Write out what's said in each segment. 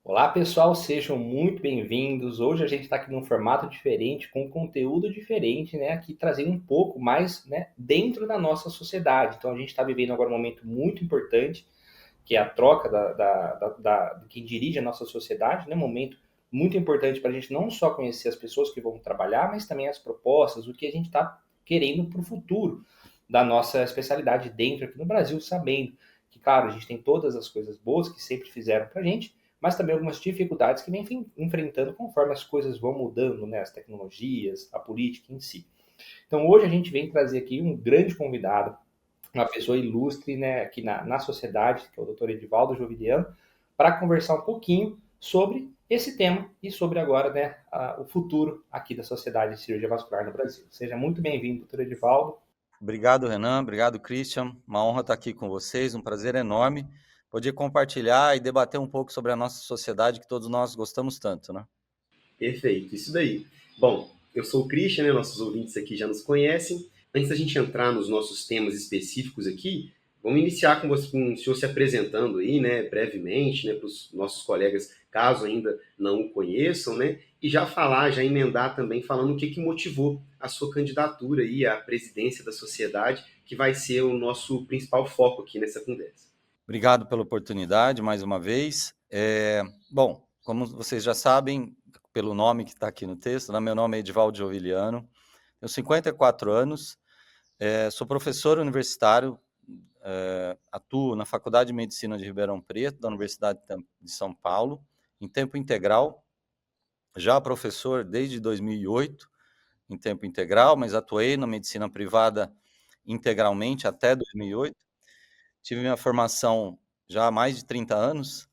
Olá pessoal, sejam muito bem-vindos. Hoje a gente está aqui num formato diferente, com conteúdo diferente, né? Aqui trazendo um pouco mais, né, dentro da nossa sociedade. Então a gente está vivendo agora um momento muito importante, que é a troca de quem dirige a nossa sociedade, né? Um momento muito importante para a gente não só conhecer as pessoas que vão trabalhar, mas também as propostas, o que a gente está querendo para o futuro da nossa especialidade dentro aqui no Brasil, sabendo que, claro, a gente tem todas as coisas boas que sempre fizeram para a gente, mas também algumas dificuldades que vem enfrentando conforme as coisas vão mudando, né? As tecnologias, a política em si. Então hoje a gente vem trazer aqui um grande convidado, uma pessoa ilustre, né, aqui na sociedade, que é o Dr. Edivaldo Jovidiano, para conversar um pouquinho sobre esse tema e sobre agora, né, o futuro aqui da Sociedade de Cirurgia Vascular no Brasil. Seja muito bem-vindo, Dr. Edivaldo. Obrigado, Renan. Obrigado, Christian. Uma honra estar aqui com vocês, um prazer enorme poder compartilhar e debater um pouco sobre a nossa sociedade que todos nós gostamos tanto, né? Perfeito, isso daí. Bom, eu sou o Christian, né? Nossos ouvintes aqui já nos conhecem. Antes da gente entrar nos nossos temas específicos aqui, vamos iniciar com, você, com o senhor se apresentando aí, né, brevemente, né, para os nossos colegas, caso ainda não o conheçam, né, e já falar, já emendar também, falando o que motivou a sua candidatura aí à presidência da sociedade, que vai ser o nosso principal foco aqui nessa conversa. Obrigado pela oportunidade, mais uma vez. Bom, como vocês já sabem, pelo nome que está aqui no texto, né, meu nome é Edivaldo Joviliano, tenho 54 anos, sou professor universitário, atuo na Faculdade de Medicina de Ribeirão Preto, da Universidade de São Paulo, em tempo integral, já professor desde 2008, em tempo integral, mas atuei na medicina privada integralmente até 2008. Tive minha formação já há mais de 30 anos,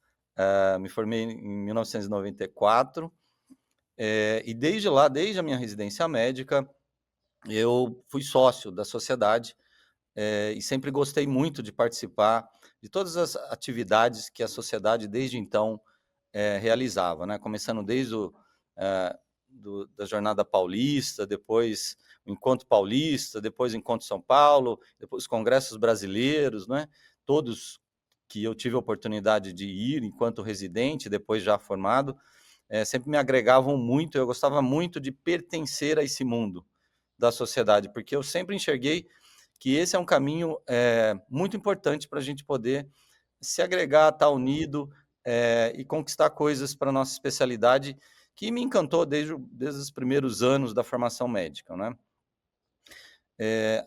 me formei em 1994, e desde lá, desde a minha residência médica, eu fui sócio da sociedade, e sempre gostei muito de participar de todas as atividades que a sociedade desde então realizava, né? Começando desde da Jornada Paulista, depois o Encontro Paulista, depois o Encontro São Paulo, depois os congressos brasileiros, né? Todos que eu tive a oportunidade de ir enquanto residente, depois já formado, sempre me agregavam muito, eu gostava muito de pertencer a esse mundo da sociedade, porque eu sempre enxerguei que esse é um caminho muito importante para a gente poder se agregar, estar unido e conquistar coisas para a nossa especialidade, que me encantou desde os primeiros anos da formação médica, né?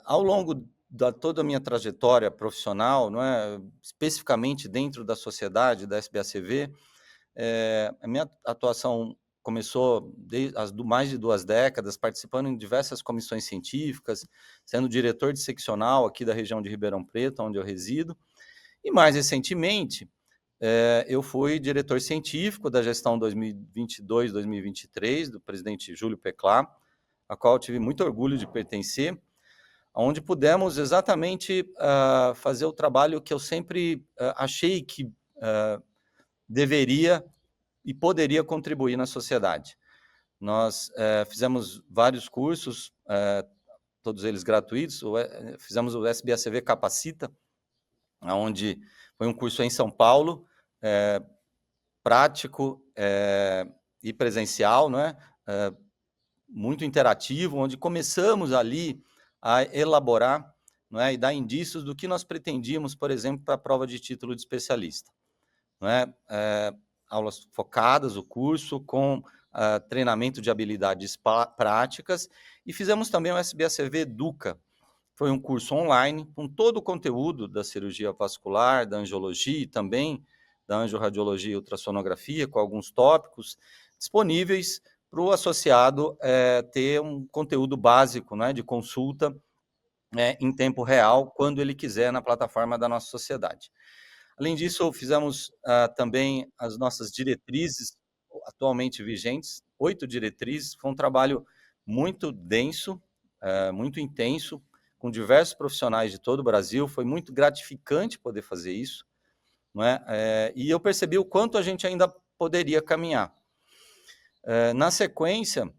Ao longo da toda a minha trajetória profissional, não é, especificamente dentro da sociedade, da SBACV, a minha atuação começou há mais de 2 décadas, participando em diversas comissões científicas, sendo diretor de seccional aqui da região de Ribeirão Preto, onde eu resido, e mais recentemente, eu fui diretor científico da gestão 2022-2023, do presidente Júlio Peclar, a qual eu tive muito orgulho de pertencer, onde pudemos exatamente fazer o trabalho que eu sempre achei que deveria e poderia contribuir na sociedade. Nós fizemos vários cursos, todos eles gratuitos, fizemos o SBACV Capacita, onde foi um curso em São Paulo, prático e presencial, não é? Muito interativo, onde começamos ali a elaborar, não é? E dar indícios do que nós pretendíamos, por exemplo, para a prova de título de especialista. Não é? Aulas focadas, o curso com treinamento de habilidades práticas, e fizemos também o SBACV Educa. Foi um curso online com todo o conteúdo da cirurgia vascular, da angiologia e também da angiorradiologia e ultrassonografia, com alguns tópicos disponíveis para o associado ter um conteúdo básico, né, de consulta em tempo real, quando ele quiser, na plataforma da nossa sociedade. Além disso, fizemos também as nossas diretrizes atualmente vigentes, 8 diretrizes. Foi um trabalho muito denso, muito intenso, com diversos profissionais de todo o Brasil. Foi muito gratificante poder fazer isso, não é? E eu percebi o quanto a gente ainda poderia caminhar. Na sequência,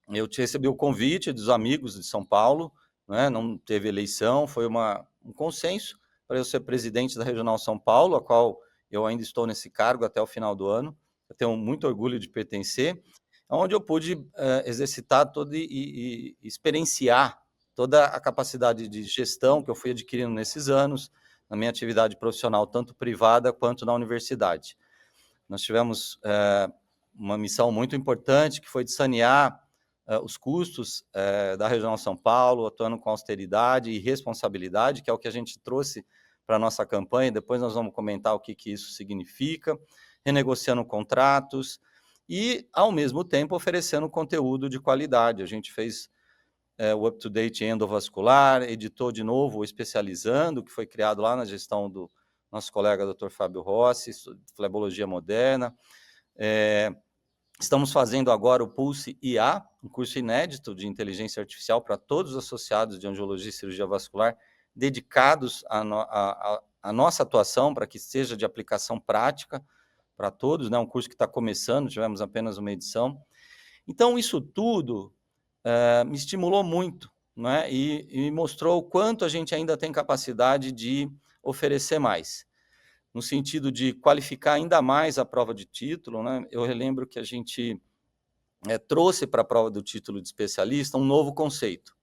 eu recebi o convite dos amigos de São Paulo, né, não teve eleição, foi um consenso para eu ser presidente da Regional São Paulo, a qual eu ainda estou nesse cargo até o final do ano. Eu tenho muito orgulho de pertencer, onde eu pude exercitar e experienciar toda a capacidade de gestão que eu fui adquirindo nesses anos, na minha atividade profissional, tanto privada quanto na universidade. Nós tivemos uma missão muito importante, que foi de sanear os custos da Regional São Paulo, atuando com austeridade e responsabilidade, que é o que a gente trouxe para a nossa campanha. Depois nós vamos comentar o que isso significa, renegociando contratos e, ao mesmo tempo, oferecendo conteúdo de qualidade. A gente fez o Up-to-Date Endovascular, editou de novo o Especializando, que foi criado lá na gestão do nosso colega Dr. Fábio Rossi, Flebologia Moderna. Estamos fazendo agora o Pulse IA, um curso inédito de inteligência artificial para todos os associados de angiologia e cirurgia vascular, dedicados à nossa atuação, para que seja de aplicação prática para todos, né? Um curso que está começando, tivemos apenas uma edição. Então, isso tudo me estimulou muito, né? E mostrou o quanto a gente ainda tem capacidade de oferecer mais, no sentido de qualificar ainda mais a prova de título, né? Eu relembro que a gente trouxe para a prova do título de especialista um novo conceito,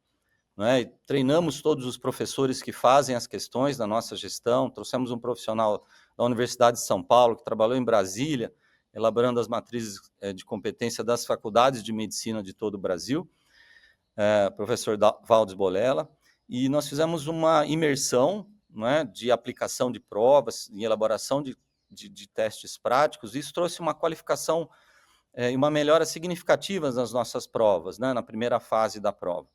né? Treinamos todos os professores que fazem as questões da nossa gestão, trouxemos um profissional da Universidade de São Paulo, que trabalhou em Brasília, elaborando as matrizes de competência das faculdades de medicina de todo o Brasil, professor Valdes Bolela, e nós fizemos uma imersão, né, de aplicação de provas, em elaboração de testes práticos. Isso trouxe uma qualificação e uma melhora significativa nas nossas provas, né, na primeira fase da prova.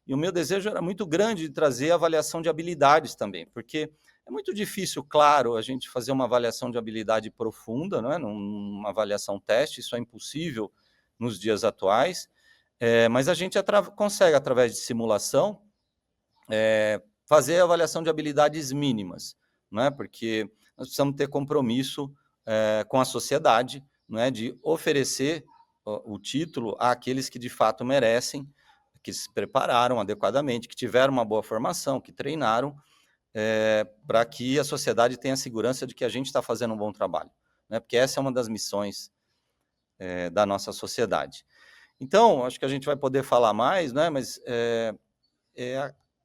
E o meu desejo era muito grande de trazer avaliação de habilidades também, porque é muito difícil, claro, a gente fazer uma avaliação de habilidade profunda, não é? Numa avaliação teste, isso é impossível nos dias atuais, mas a gente consegue, através de simulação, fazer a avaliação de habilidades mínimas, não é? Porque nós precisamos ter compromisso com a sociedade, não é? De oferecer o título àqueles que de fato merecem, que se prepararam adequadamente, que tiveram uma boa formação, que treinaram, para que a sociedade tenha segurança de que a gente está fazendo um bom trabalho, né? Porque essa é uma das missões da nossa sociedade. Então, acho que a gente vai poder falar mais, né? Mas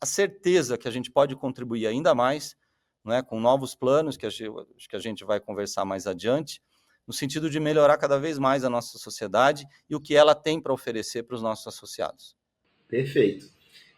a certeza que a gente pode contribuir ainda mais, né, com novos planos, que acho que a gente vai conversar mais adiante, no sentido de melhorar cada vez mais a nossa sociedade e o que ela tem para oferecer para os nossos associados. Perfeito.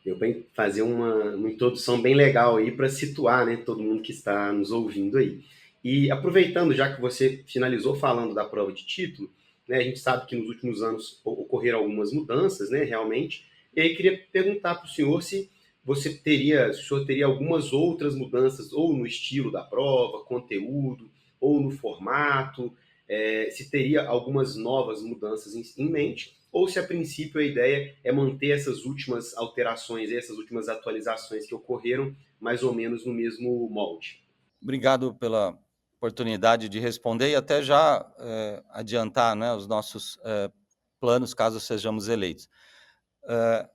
Eu vou fazer uma introdução bem legal aí para situar, né, todo mundo que está nos ouvindo aí. E aproveitando, já que você finalizou falando da prova de título, né, a gente sabe que nos últimos anos ocorreram algumas mudanças, né, realmente. E aí queria perguntar para o senhor se o senhor teria algumas outras mudanças, ou no estilo da prova, conteúdo, ou no formato, se teria algumas novas mudanças em mente, ou se a princípio a ideia é manter essas últimas alterações, essas últimas atualizações que ocorreram mais ou menos no mesmo molde. Obrigado pela oportunidade de responder e até já adiantar, né, os nossos planos caso sejamos eleitos.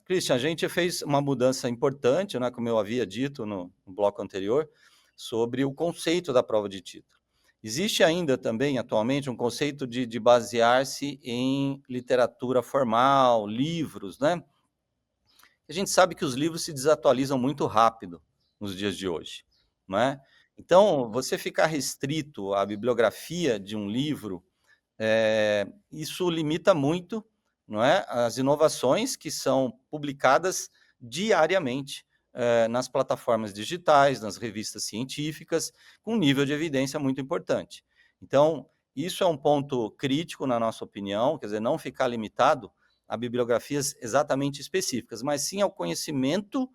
Christian, a gente fez uma mudança importante, né, como eu havia dito no bloco anterior, sobre o conceito da prova de título. Existe ainda também, atualmente, um conceito de basear-se em literatura formal, livros, né? A gente sabe que os livros se desatualizam muito rápido nos dias de hoje, não é? Então, você ficar restrito à bibliografia de um livro, isso limita muito, não é, as inovações que são publicadas diariamente nas plataformas digitais, nas revistas científicas, com um nível de evidência muito importante. Então, isso é um ponto crítico, na nossa opinião, quer dizer, não ficar limitado a bibliografias exatamente específicas, mas sim ao conhecimento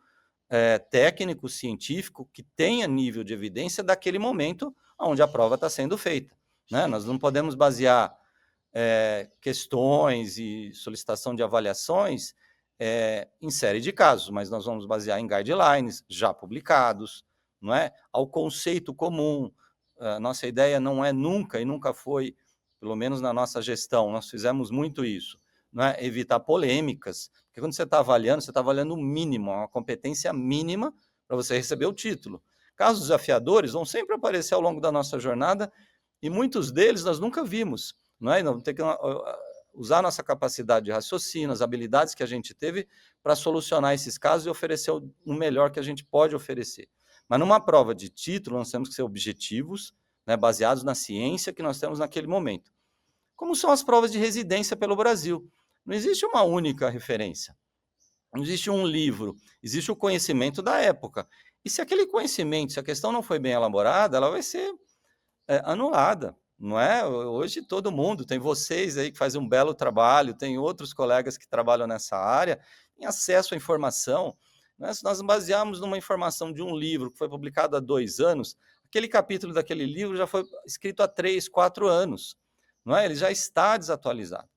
técnico, científico, que tenha nível de evidência daquele momento onde a prova está sendo feita, né? Nós não podemos basear questões e solicitação de avaliações em série de casos, mas nós vamos basear em guidelines já publicados, não é? Ao conceito comum. Nossa ideia não é nunca, e nunca foi, pelo menos na nossa gestão, nós fizemos muito isso, né, evitar polêmicas, porque quando você está avaliando o mínimo, uma competência mínima para você receber o título. Casos desafiadores vão sempre aparecer ao longo da nossa jornada e muitos deles nós nunca vimos, não é? Não tem que usar a nossa capacidade de raciocínio, as habilidades que a gente teve para solucionar esses casos e oferecer o melhor que a gente pode oferecer. Mas numa prova de título, nós temos que ser objetivos, né, baseados na ciência que nós temos naquele momento. Como são as provas de residência pelo Brasil. Não existe uma única referência. Não existe um livro, existe o conhecimento da época. E se aquele conhecimento, se a questão não foi bem elaborada, ela vai ser anulada, não é? Hoje todo mundo, tem vocês aí que fazem um belo trabalho, tem outros colegas que trabalham nessa área, tem acesso à informação, né? Se nós basearmos numa informação de um livro que foi publicado há 2 anos, aquele capítulo daquele livro já foi escrito há 3, 4 anos, não é? Ele já está desatualizado.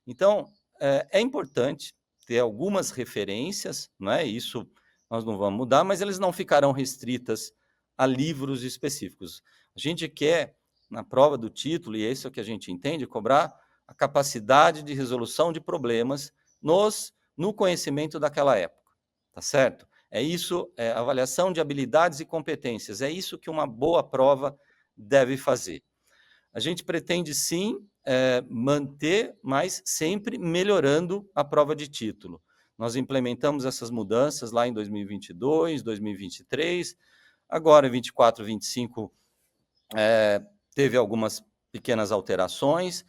Então, é importante ter algumas referências, não é? Isso nós não vamos mudar, mas eles não ficarão restritas a livros específicos. A gente quer, na prova do título, e isso é o que a gente entende, cobrar a capacidade de resolução de problemas no conhecimento daquela época, tá certo? É isso, a avaliação de habilidades e competências, é isso que uma boa prova deve fazer. A gente pretende, sim, manter, mas sempre melhorando a prova de título. Nós implementamos essas mudanças lá em 2022, 2023, agora em 24, 25, teve algumas pequenas alterações.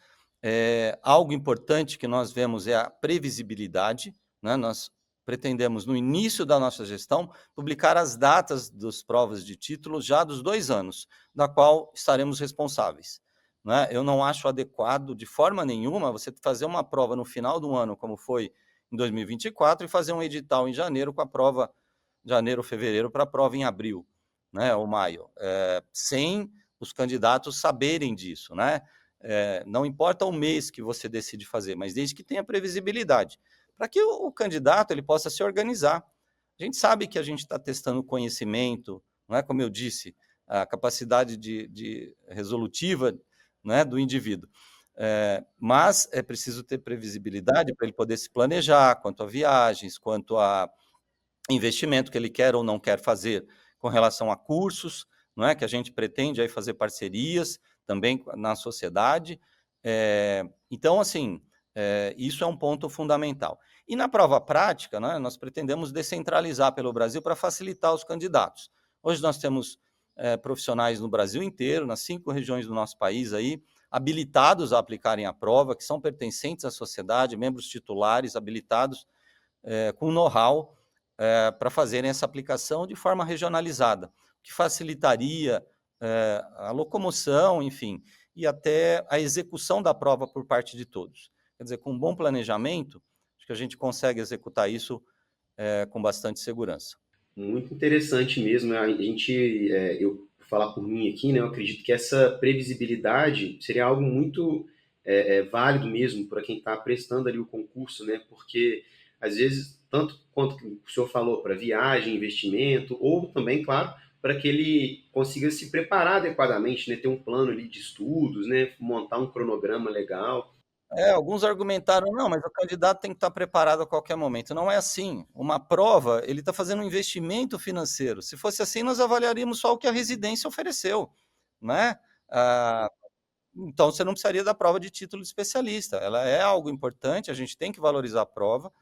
Algo importante que nós vemos é a previsibilidade, né? Nós pretendemos, no início da nossa gestão, publicar as datas das provas de título já dos 2 anos, da qual estaremos responsáveis, né? Eu não acho adequado, de forma nenhuma, você fazer uma prova no final do ano, como foi em 2024, e fazer um edital em janeiro com a prova, janeiro, fevereiro, para a prova em abril, né, ou maio, sem os candidatos saberem disso, né? Não importa o mês que você decide fazer, mas desde que tenha previsibilidade, para que o candidato ele possa se organizar. A gente sabe que a gente está testando conhecimento, não é, como eu disse, a capacidade de resolutiva, né, do indivíduo. Mas é preciso ter previsibilidade para ele poder se planejar quanto a viagens, quanto a investimento que ele quer ou não quer fazer com relação a cursos, não é? Que a gente pretende aí fazer parcerias também na sociedade. Então, assim, isso é um ponto fundamental. E na prova prática, né, nós pretendemos descentralizar pelo Brasil para facilitar os candidatos. Hoje nós temos profissionais no Brasil inteiro, nas 5 regiões do nosso país aí, habilitados a aplicarem a prova, que são pertencentes à sociedade, membros titulares habilitados com know-how para fazerem essa aplicação de forma regionalizada, que facilitaria a locomoção, enfim, e até a execução da prova por parte de todos. Quer dizer, com um bom planejamento, acho que a gente consegue executar isso com bastante segurança. Muito interessante mesmo, né? Eu vou falar por mim aqui, né? Eu acredito que essa previsibilidade seria algo muito válido mesmo para quem está prestando ali o concurso, né? Porque às vezes, tanto quanto o senhor falou, para viagem, investimento, ou também, claro, para que ele consiga se preparar adequadamente, né? Ter um plano ali de estudos, né? Montar um cronograma legal. Alguns argumentaram, não, mas o candidato tem que estar preparado a qualquer momento. Não é assim. Uma prova, ele está fazendo um investimento financeiro. Se fosse assim, nós avaliaríamos só o que a residência ofereceu, né? Então, você não precisaria da prova de título de especialista. Ela é algo importante, a gente tem que valorizar a prova.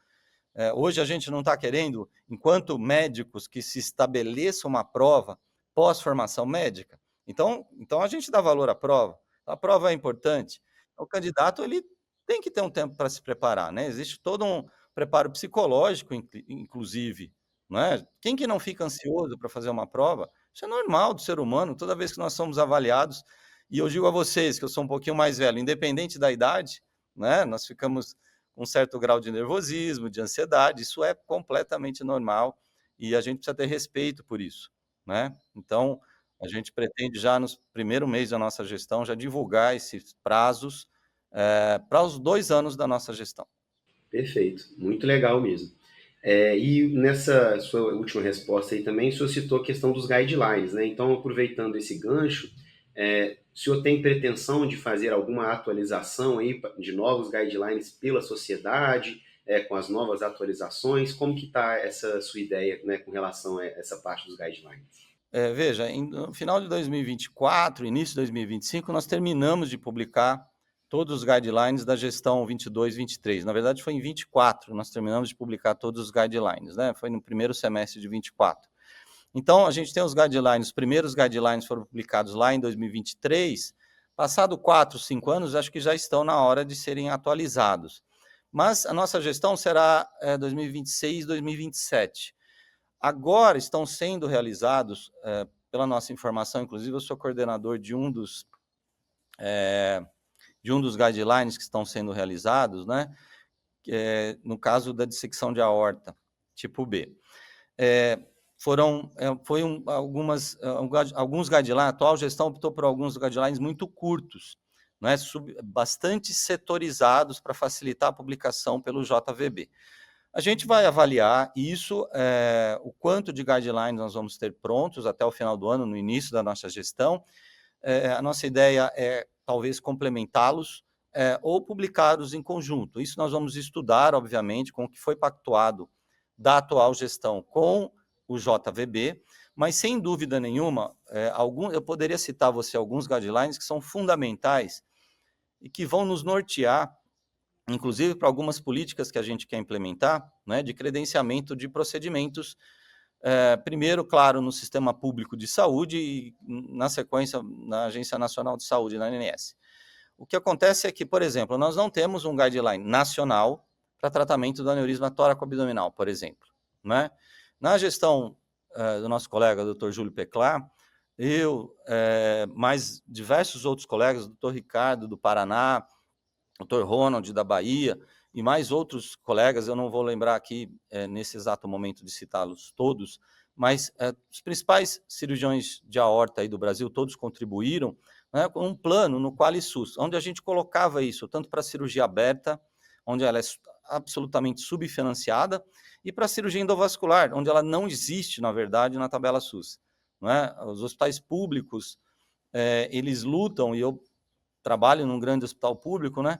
Hoje a gente não está querendo, enquanto médicos, que se estabeleça uma prova pós-formação médica. Então a gente dá valor à prova. A prova é importante. O candidato ele tem que ter um tempo para se preparar, né? Existe todo um preparo psicológico, inclusive, não é? Quem que não fica ansioso para fazer uma prova? Isso é normal do ser humano. Toda vez que nós somos avaliados, e eu digo a vocês que eu sou um pouquinho mais velho, independente da idade, né? Nós ficamos um certo grau de nervosismo, de ansiedade, isso é completamente normal e a gente precisa ter respeito por isso, né? Então, a gente pretende já no primeiro mês da nossa gestão já divulgar esses prazos para os 2 anos da nossa gestão. Perfeito, muito legal mesmo. E nessa sua última resposta aí também, o senhor citou a questão dos guidelines, né? Então, aproveitando esse gancho, O senhor tem pretensão de fazer alguma atualização aí de novos guidelines pela sociedade, com as novas atualizações? Como que está essa sua ideia, né, com relação a essa parte dos guidelines? Veja, no final de 2024, início de 2025, nós terminamos de publicar todos os guidelines da gestão 22-23. Na verdade, foi em 24, nós terminamos de publicar todos os guidelines, né? Foi no primeiro semestre de 24. Então, a gente tem os guidelines, os primeiros guidelines foram publicados lá em 2023. Passado 4, 5 anos, acho que já estão na hora de serem atualizados. Mas a nossa gestão será 2026, 2027. Agora estão sendo realizados, pela nossa informação, inclusive eu sou coordenador de um dos guidelines que estão sendo realizados, né? No caso da dissecção de aorta, tipo B. Alguns guidelines, a atual gestão optou por alguns guidelines muito curtos, né? Bastante setorizados para facilitar a publicação pelo JVB. A gente vai avaliar isso, o quanto de guidelines nós vamos ter prontos até o final do ano, no início da nossa gestão. A nossa ideia é talvez complementá-los ou publicá-los em conjunto. Isso nós vamos estudar, obviamente, com o que foi pactuado da atual gestão com o JVB, mas sem dúvida nenhuma, eu poderia citar a você alguns guidelines que são fundamentais e que vão nos nortear, inclusive para algumas políticas que a gente quer implementar, né, de credenciamento de procedimentos, primeiro, claro, no sistema público de saúde e, na sequência, na Agência Nacional de Saúde, na ANS. O que acontece é que, por exemplo, nós não temos um guideline nacional para tratamento do aneurisma tóraco-abdominal, por exemplo, né? Na gestão do nosso colega, Dr. Júlio Peclar, eu, mais diversos outros colegas, Dr. Ricardo, do Paraná, Dr. Ronald, da Bahia, e mais outros colegas, eu não vou lembrar aqui nesse exato momento de citá-los todos, mas os principais cirurgiões de aorta aí do Brasil, todos contribuíram, né, com um plano no QualiSUS, onde a gente colocava isso, tanto para a cirurgia aberta, onde ela é absolutamente subfinanciada, e para a cirurgia endovascular, onde ela não existe, na verdade, na tabela SUS. Não é? Os hospitais públicos, eles lutam, e eu trabalho num grande hospital público, né,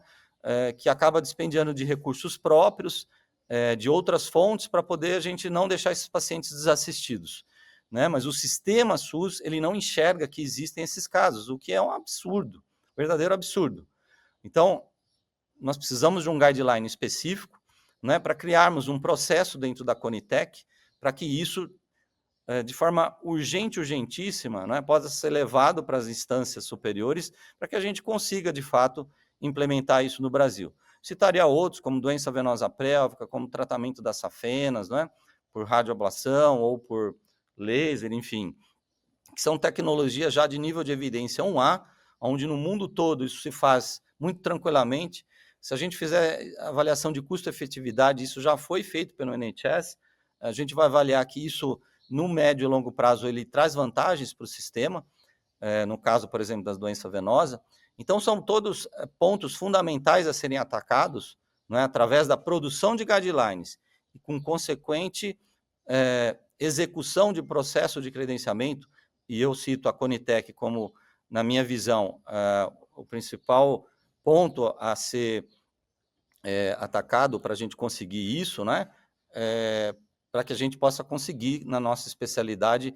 que acaba dispendiando de recursos próprios, de outras fontes, para poder a gente não deixar esses pacientes desassistidos, né? Mas o sistema SUS, ele não enxerga que existem esses casos, o que é um absurdo, verdadeiro absurdo. Então, nós precisamos de um guideline específico, né, para criarmos um processo dentro da Conitec, para que isso, de forma urgentíssima, né, possa ser levado para as instâncias superiores, para que a gente consiga, de fato, implementar isso no Brasil. Citaria outros, como doença venosa pélvica, como tratamento das safenas, né, por radioablação ou por laser, enfim, que são tecnologias já de nível de evidência 1A, onde no mundo todo isso se faz muito tranquilamente. Se a gente fizer avaliação de custo-efetividade, isso já foi feito pelo NHS, a gente vai avaliar que isso, no médio e longo prazo, ele traz vantagens para o sistema, no caso, por exemplo, das doenças venosas. Então, são todos pontos fundamentais a serem atacados, né, através da produção de guidelines e com consequente execução de processo de credenciamento, e eu cito a Conitec como, na minha visão, o principal ponto a ser atacado para a gente conseguir isso, né? Para que a gente possa conseguir, na nossa especialidade,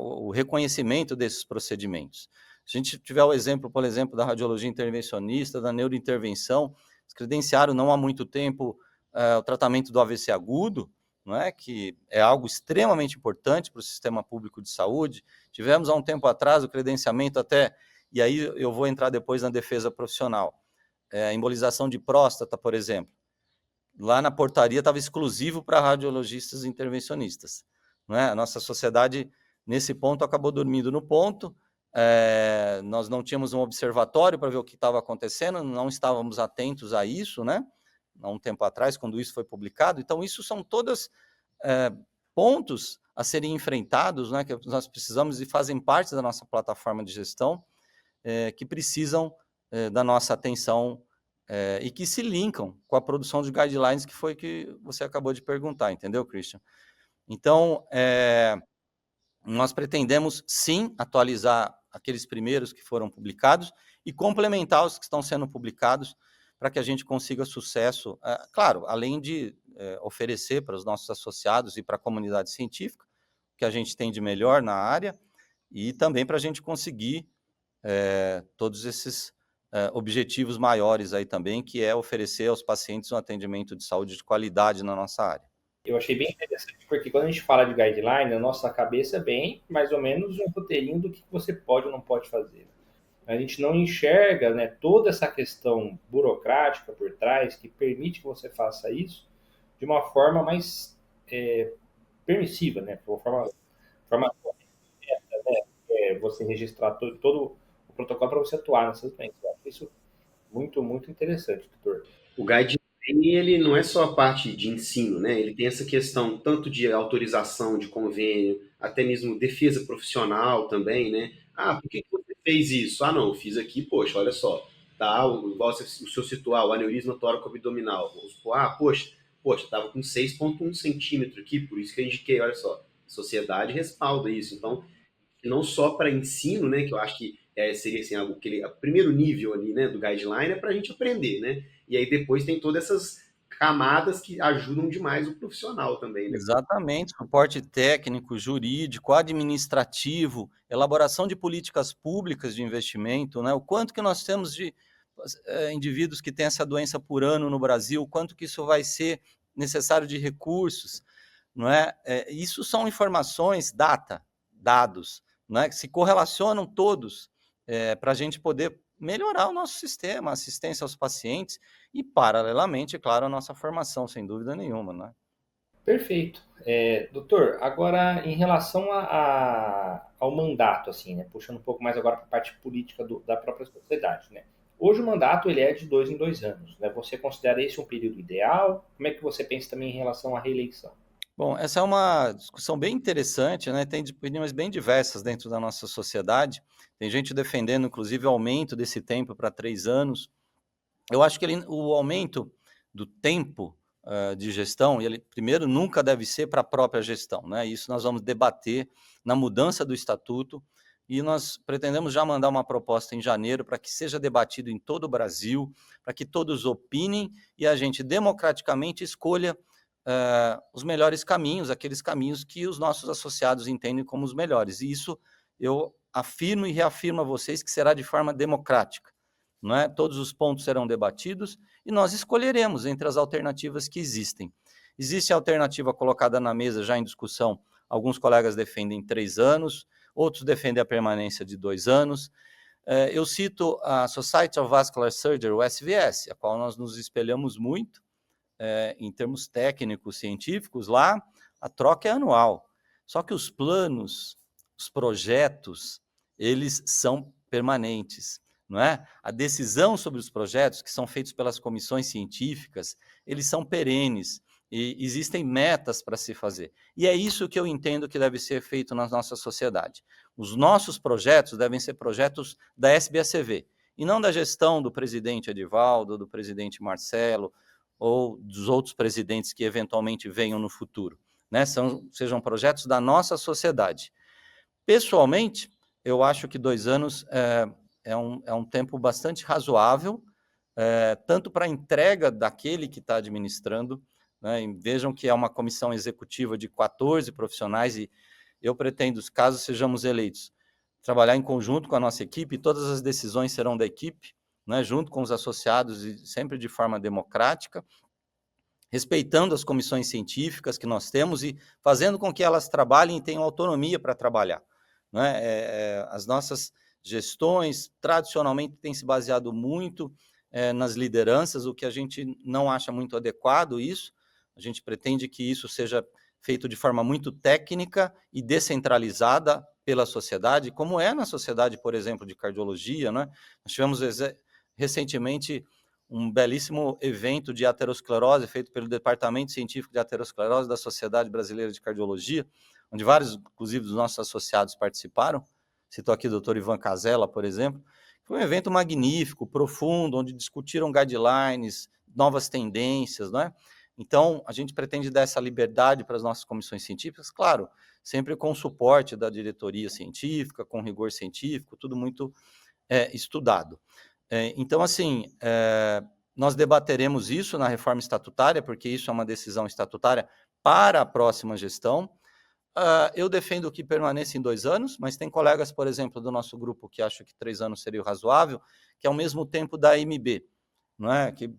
o reconhecimento desses procedimentos. Se a gente tiver o exemplo, por exemplo, da radiologia intervencionista, da neurointervenção, eles credenciaram não há muito tempo o tratamento do AVC agudo, não é? Que é algo extremamente importante para o sistema público de saúde. Tivemos há um tempo atrás o credenciamento até, e aí eu vou entrar depois na defesa profissional, a embolização de próstata, por exemplo. Lá na portaria estava exclusivo para radiologistas intervencionistas. Não é? A nossa sociedade, nesse ponto, acabou dormindo no ponto. Nós não tínhamos um observatório para ver o que estava acontecendo, não estávamos atentos a isso, né? Há um tempo atrás, quando isso foi publicado. Então, isso são todos pontos a serem enfrentados, né, que nós precisamos e fazem parte da nossa plataforma de gestão, que precisam da nossa atenção e que se linkam com a produção de guidelines, que foi que você acabou de perguntar, entendeu, Christian? Então, nós pretendemos, sim, atualizar aqueles primeiros que foram publicados e complementar os que estão sendo publicados para que a gente consiga sucesso, claro, além de oferecer para os nossos associados e para a comunidade científica, o que a gente tem de melhor na área, e também para a gente conseguir todos esses objetivos maiores aí também, que é oferecer aos pacientes um atendimento de saúde de qualidade na nossa área. Eu achei bem interessante, porque quando a gente fala de guideline, na nossa cabeça vem mais ou menos um roteirinho do que você pode ou não pode fazer. A gente não enxerga, né, toda essa questão burocrática por trás que permite que você faça isso de uma forma mais permissiva, né, de uma forma você registrar todo o protocolo para você atuar nessas doenças. Eu acho isso muito, muito interessante, doutor. O guideline, ele não é só a parte de ensino, né? Ele tem essa questão tanto de autorização de convênio, até mesmo defesa profissional também, né? Ah, por que você fez isso? Ah, não, eu fiz aqui, poxa, olha só, tá? Igual o senhor citou, o aneurisma tóraco-abdominal. Vamos supor, poxa, tava com 6,1 centímetro aqui, por isso que eu indiquei, olha só. A sociedade respalda isso. Então, não só para ensino, né, que eu acho que seria assim, algo que o primeiro nível ali, né, do guideline é para a gente aprender, né? E aí depois tem todas essas camadas que ajudam demais o profissional também, né? Exatamente, suporte técnico, jurídico, administrativo, elaboração de políticas públicas de investimento, né? O quanto que nós temos de indivíduos que têm essa doença por ano no Brasil, o quanto que isso vai ser necessário de recursos, não é? Isso são informações, dados, não é? Que se correlacionam todos para a gente poder melhorar o nosso sistema, a assistência aos pacientes e, paralelamente, claro, a nossa formação, sem dúvida nenhuma, não é? Perfeito. Doutor, agora em relação ao mandato, assim, né, puxando um pouco mais agora para a parte política da própria sociedade, né? Hoje o mandato ele é de 2 em 2 anos, né? Você considera esse um período ideal? Como é que você pensa também em relação à reeleição? Bom, essa é uma discussão bem interessante, né? Tem opiniões bem diversas dentro da nossa sociedade. Tem gente defendendo, inclusive, o aumento desse tempo para 3 anos. Eu acho que o aumento do tempo de gestão, ele primeiro nunca deve ser para a própria gestão, né? Isso nós vamos debater na mudança do estatuto e nós pretendemos já mandar uma proposta em janeiro para que seja debatido em todo o Brasil, para que todos opinem e a gente democraticamente escolha os melhores caminhos, aqueles caminhos que os nossos associados entendem como os melhores. E isso eu afirmo e reafirmo a vocês que será de forma democrática. Não é? Todos os pontos serão debatidos e nós escolheremos entre as alternativas que existem. Existe a alternativa colocada na mesa já em discussão, alguns colegas defendem 3 anos, outros defendem a permanência de 2 anos. Eu cito a Society of Vascular Surgery, o SVS, a qual nós nos espelhamos muito, em termos técnicos, científicos. Lá a troca é anual. Só que os planos, os projetos, eles são permanentes. Não é? A decisão sobre os projetos, que são feitos pelas comissões científicas, eles são perenes e existem metas para se fazer. E é isso que eu entendo que deve ser feito na nossa sociedade. Os nossos projetos devem ser projetos da SBACV, e não da gestão do presidente Edivaldo, do presidente Marcelo, ou dos outros presidentes que eventualmente venham no futuro, né? Sejam projetos da nossa sociedade. Pessoalmente, eu acho que 2 anos é um tempo bastante razoável, tanto para a entrega daquele que está administrando, né? E vejam que é uma comissão executiva de 14 profissionais e eu pretendo, caso sejamos eleitos, trabalhar em conjunto com a nossa equipe, todas as decisões serão da equipe, né? Junto com os associados e sempre de forma democrática, respeitando as comissões científicas que nós temos e fazendo com que elas trabalhem e tenham autonomia para trabalhar, né? As nossas gestões, tradicionalmente, têm se baseado muito nas lideranças, o que a gente não acha muito adequado isso. A gente pretende que isso seja feito de forma muito técnica e descentralizada pela sociedade, como é na sociedade, por exemplo, de cardiologia, né? Nós tivemos recentemente um belíssimo evento de aterosclerose feito pelo Departamento Científico de Aterosclerose da Sociedade Brasileira de Cardiologia, onde vários, inclusive, dos nossos associados participaram. Citou aqui o Dr. Ivan Casella, por exemplo. Foi um evento magnífico, profundo, onde discutiram guidelines, novas tendências, não é? Então, a gente pretende dar essa liberdade para as nossas comissões científicas, claro, sempre com o suporte da diretoria científica, com rigor científico, tudo muito estudado. Então, assim, nós debateremos isso na reforma estatutária, porque isso é uma decisão estatutária para a próxima gestão. Eu defendo que permaneça em 2 anos, mas tem colegas, por exemplo, do nosso grupo que acham que 3 anos seria o razoável, que é o mesmo tempo da AMB, não é? Que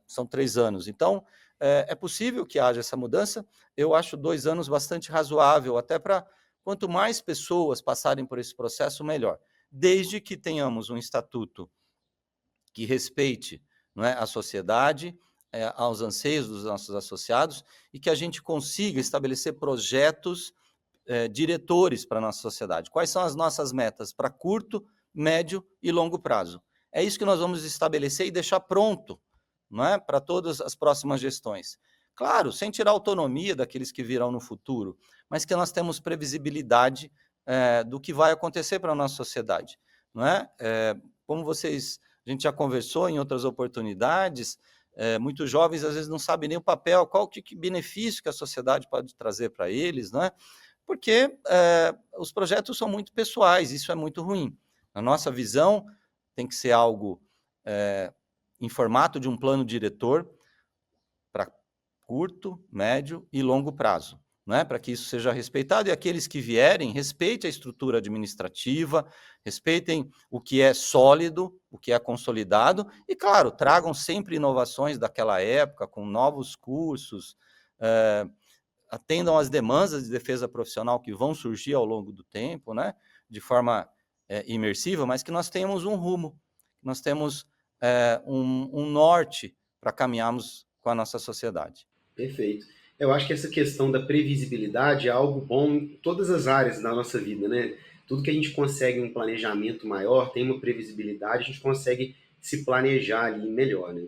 são 3 anos. Então, é possível que haja essa mudança. Eu acho 2 anos bastante razoável, até para quanto mais pessoas passarem por esse processo, melhor. Desde que tenhamos um estatuto que respeite, não é, a sociedade, aos anseios dos nossos associados, e que a gente consiga estabelecer projetos diretores para a nossa sociedade. Quais são as nossas metas para curto, médio e longo prazo? É isso que nós vamos estabelecer e deixar pronto, não é, para todas as próximas gestões. Claro, sem tirar autonomia daqueles que virão no futuro, mas que nós temos previsibilidade do que vai acontecer para a nossa sociedade. Não é? Como a gente já conversou em outras oportunidades, muitos jovens às vezes não sabem nem o papel, qual que benefício que a sociedade pode trazer para eles, não é? Porque os projetos são muito pessoais, isso é muito ruim. Na nossa visão, tem que ser algo em formato de um plano diretor para curto, médio e longo prazo, né? Para que isso seja respeitado e aqueles que vierem respeitem a estrutura administrativa, respeitem o que é sólido, o que é consolidado e, claro, tragam sempre inovações daquela época, com novos cursos, atendam às demandas de defesa profissional que vão surgir ao longo do tempo, né? De forma imersiva, mas que nós tenhamos um rumo, nós temos um norte para caminharmos com a nossa sociedade. Perfeito. Eu acho que essa questão da previsibilidade é algo bom em todas as áreas da nossa vida, né? Tudo que a gente consegue um planejamento maior, tem uma previsibilidade, a gente consegue se planejar ali melhor, né?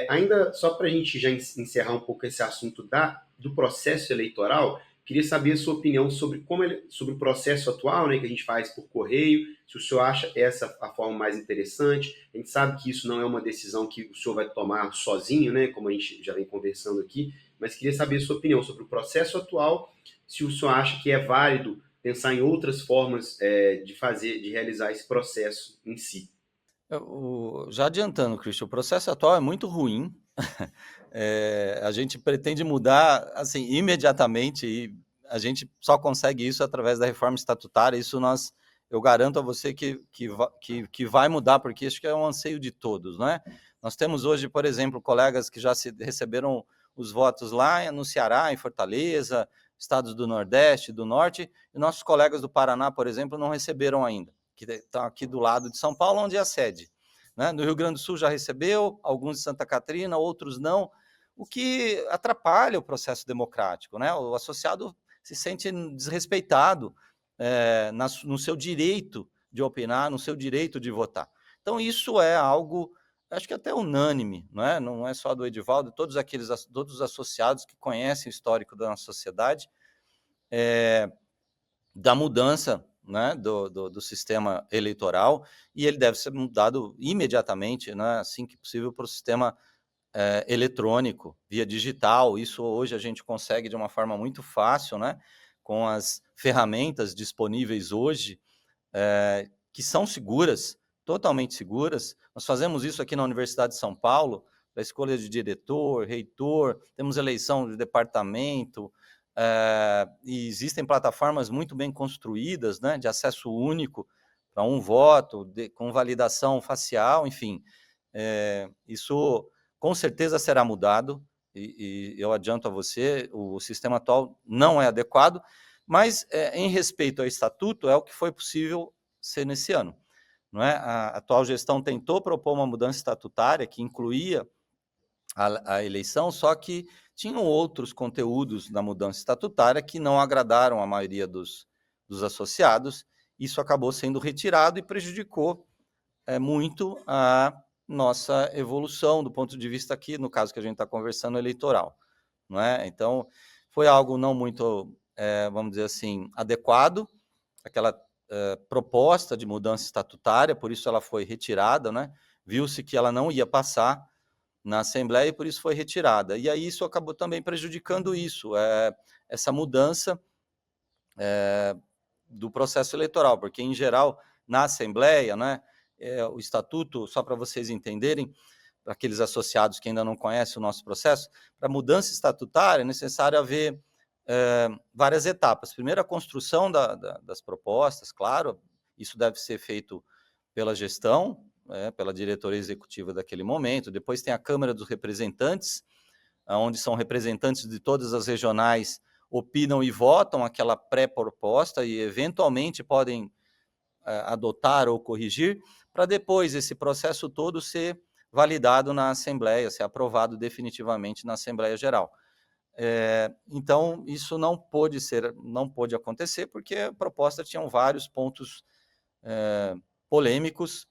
Ainda só para a gente já encerrar um pouco esse assunto do processo eleitoral, queria saber a sua opinião sobre sobre o processo atual, né, que a gente faz por correio, se o senhor acha essa a forma mais interessante. A gente sabe que isso não é uma decisão que o senhor vai tomar sozinho, né, como a gente já vem conversando aqui, mas queria saber a sua opinião sobre o processo atual, se o senhor acha que é válido pensar em outras formas de realizar esse processo em si. Já adiantando, Christian, o processo atual é muito ruim. A gente pretende mudar assim imediatamente e a gente só consegue isso através da reforma estatutária. Isso eu garanto a você que vai mudar, porque acho que é um anseio de todos, não é? Nós temos hoje, por exemplo, colegas que já receberam os votos lá no Ceará, em Fortaleza, estados do Nordeste, do Norte, e nossos colegas do Paraná, por exemplo, não receberam ainda, que estão aqui do lado de São Paulo, onde é a sede. Né? No Rio Grande do Sul já recebeu, alguns de Santa Catarina, outros não, o que atrapalha o processo democrático, né? O associado se sente desrespeitado no seu direito de opinar, no seu direito de votar. Então, isso é algo, acho que até unânime, não é só do Edivaldo, todos os associados que conhecem o histórico da nossa sociedade, da mudança, né, do sistema eleitoral, e ele deve ser mudado imediatamente, né, assim que possível, para o sistema eletrônico, via digital. Isso hoje a gente consegue de uma forma muito fácil, né, com as ferramentas disponíveis hoje, que são seguras, totalmente seguras. Nós fazemos isso aqui na Universidade de São Paulo, para a escolha de diretor, reitor, temos eleição de departamento, e existem plataformas muito bem construídas, né, de acesso único para um voto, com validação facial, enfim. Isso com certeza será mudado, e eu adianto a você, o sistema atual não é adequado, mas em respeito ao estatuto, é o que foi possível ser nesse ano. Não é? A atual gestão tentou propor uma mudança estatutária que incluía a eleição, só que tinham outros conteúdos da mudança estatutária que não agradaram a maioria dos associados. Isso acabou sendo retirado e prejudicou muito a nossa evolução do ponto de vista aqui, no caso que a gente está conversando, eleitoral. Não é? Então, foi algo não muito, vamos dizer assim, adequado, aquela proposta de mudança estatutária, por isso ela foi retirada, né? Viu-se que ela não ia passar, na Assembleia e por isso foi retirada. E aí isso acabou também prejudicando isso, essa mudança do processo eleitoral, porque, em geral, na Assembleia, né, o Estatuto, só para vocês entenderem, para aqueles associados que ainda não conhecem o nosso processo, para mudança estatutária é necessário haver várias etapas. Primeiro, a construção das propostas, claro, isso deve ser feito pela gestão, pela diretoria executiva daquele momento. Depois tem a Câmara dos Representantes, onde são representantes de todas as regionais, opinam e votam aquela pré-proposta e, eventualmente, podem adotar ou corrigir, para depois esse processo todo ser validado na Assembleia, ser aprovado definitivamente na Assembleia Geral. Então, isso não pôde acontecer, porque a proposta tinha vários pontos polêmicos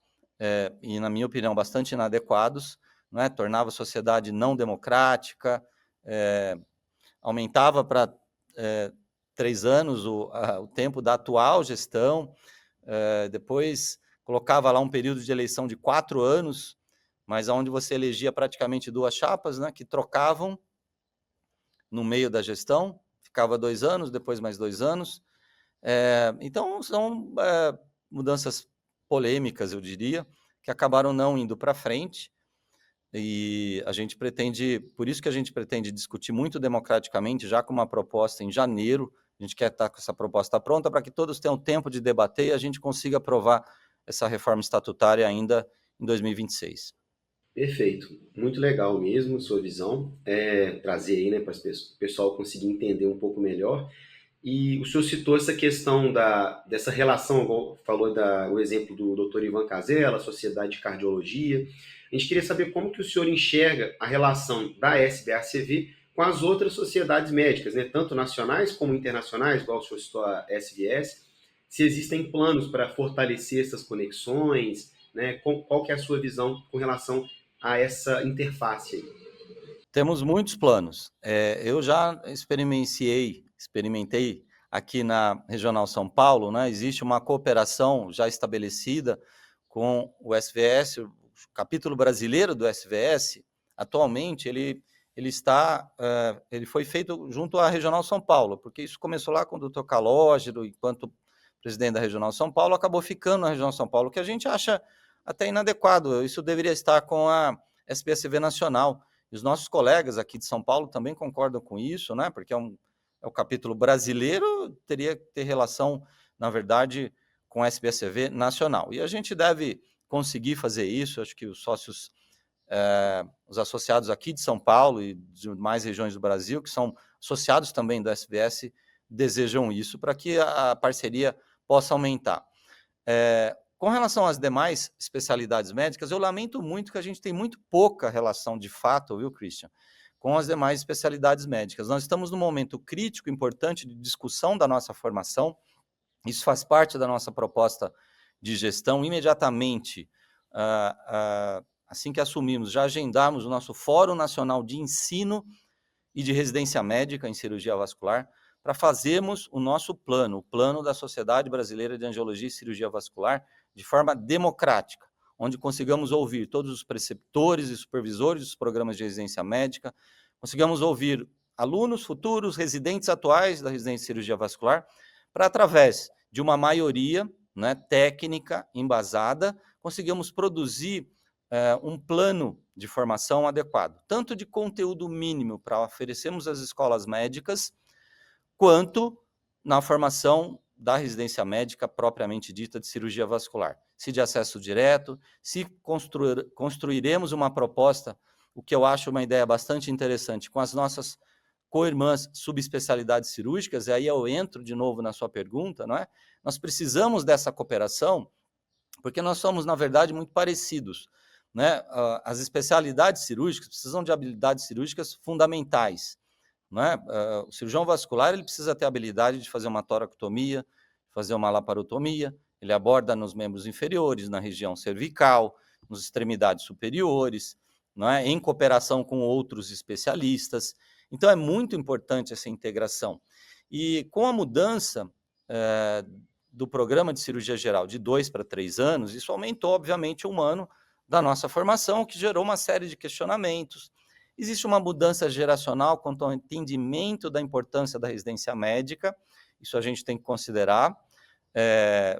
e, na minha opinião, bastante inadequados, né? Tornava a sociedade não democrática, aumentava para 3 anos o tempo da atual gestão, depois colocava lá um período de eleição de 4 anos, mas onde você elegia praticamente 2 chapas, né, que trocavam no meio da gestão, ficava 2 anos, depois mais 2 anos. Então, são mudanças polêmicas, eu diria, que acabaram não indo para frente, e a gente pretende, por isso que a gente pretende discutir muito democraticamente, já com uma proposta em janeiro. A gente quer estar com essa proposta pronta para que todos tenham tempo de debater e a gente consiga aprovar essa reforma estatutária ainda em 2026. Perfeito, muito legal mesmo sua visão, trazer aí, né, para o pessoal conseguir entender um pouco melhor. E o senhor citou essa questão dessa relação, igual falou o exemplo do Dr. Ivan Casella, Sociedade de Cardiologia. A gente queria saber como que o senhor enxerga a relação da SBACV com as outras sociedades médicas, né, tanto nacionais como internacionais, igual o senhor citou a SVS, se existem planos para fortalecer essas conexões, né, qual que é a sua visão com relação a essa interface aí? Temos muitos planos. Eu já experimentei aqui na Regional São Paulo, né? Existe uma cooperação já estabelecida com o SVS, o capítulo brasileiro do SVS. Atualmente, ele foi feito junto à Regional São Paulo, porque isso começou lá com o Dr. Calógero, enquanto presidente da Regional São Paulo, acabou ficando na Regional São Paulo, que a gente acha até inadequado. Isso deveria estar com a SBACV Nacional. E os nossos colegas aqui de São Paulo também concordam com isso, né? Porque é o capítulo brasileiro, teria que ter relação, na verdade, com a SBACV nacional. E a gente deve conseguir fazer isso. Acho que os sócios, os associados aqui de São Paulo e de mais regiões do Brasil, que são associados também do SBS, desejam isso para que a parceria possa aumentar. Com relação às demais especialidades médicas, eu lamento muito que a gente tem muito pouca relação de fato, viu, Christian, com as demais especialidades médicas. Nós estamos num momento crítico, importante de discussão da nossa formação. Isso faz parte da nossa proposta de gestão. Imediatamente, assim que assumimos, já agendamos o nosso Fórum Nacional de Ensino e de Residência Médica em Cirurgia Vascular, para fazermos o nosso plano, o plano da Sociedade Brasileira de Angiologia e Cirurgia Vascular, de forma democrática, onde consigamos ouvir todos os preceptores e supervisores dos programas de residência médica, consigamos ouvir alunos futuros, residentes atuais da residência de cirurgia vascular, para, através de uma maioria, né, técnica, embasada, conseguimos produzir um plano de formação adequado, tanto de conteúdo mínimo para oferecermos às escolas médicas, quanto na formação da residência médica propriamente dita de cirurgia vascular. Se de acesso direto, se construiremos uma proposta, o que eu acho uma ideia bastante interessante, com as nossas co-irmãs subespecialidades cirúrgicas, e aí eu entro de novo na sua pergunta, não é? Nós precisamos dessa cooperação, porque nós somos, na verdade, muito parecidos, né? As especialidades cirúrgicas precisam de habilidades cirúrgicas fundamentais, né? O cirurgião vascular, ele precisa ter a habilidade de fazer uma toracotomia, fazer uma laparotomia. Ele aborda nos membros inferiores, na região cervical, nas extremidades superiores, não é? Em cooperação com outros especialistas. Então, é muito importante essa integração. E com a mudança do programa de cirurgia geral de 2 para 3 anos, isso aumentou, obviamente, 1 ano da nossa formação, que gerou uma série de questionamentos. Existe uma mudança geracional quanto ao entendimento da importância da residência médica, isso a gente tem que considerar, é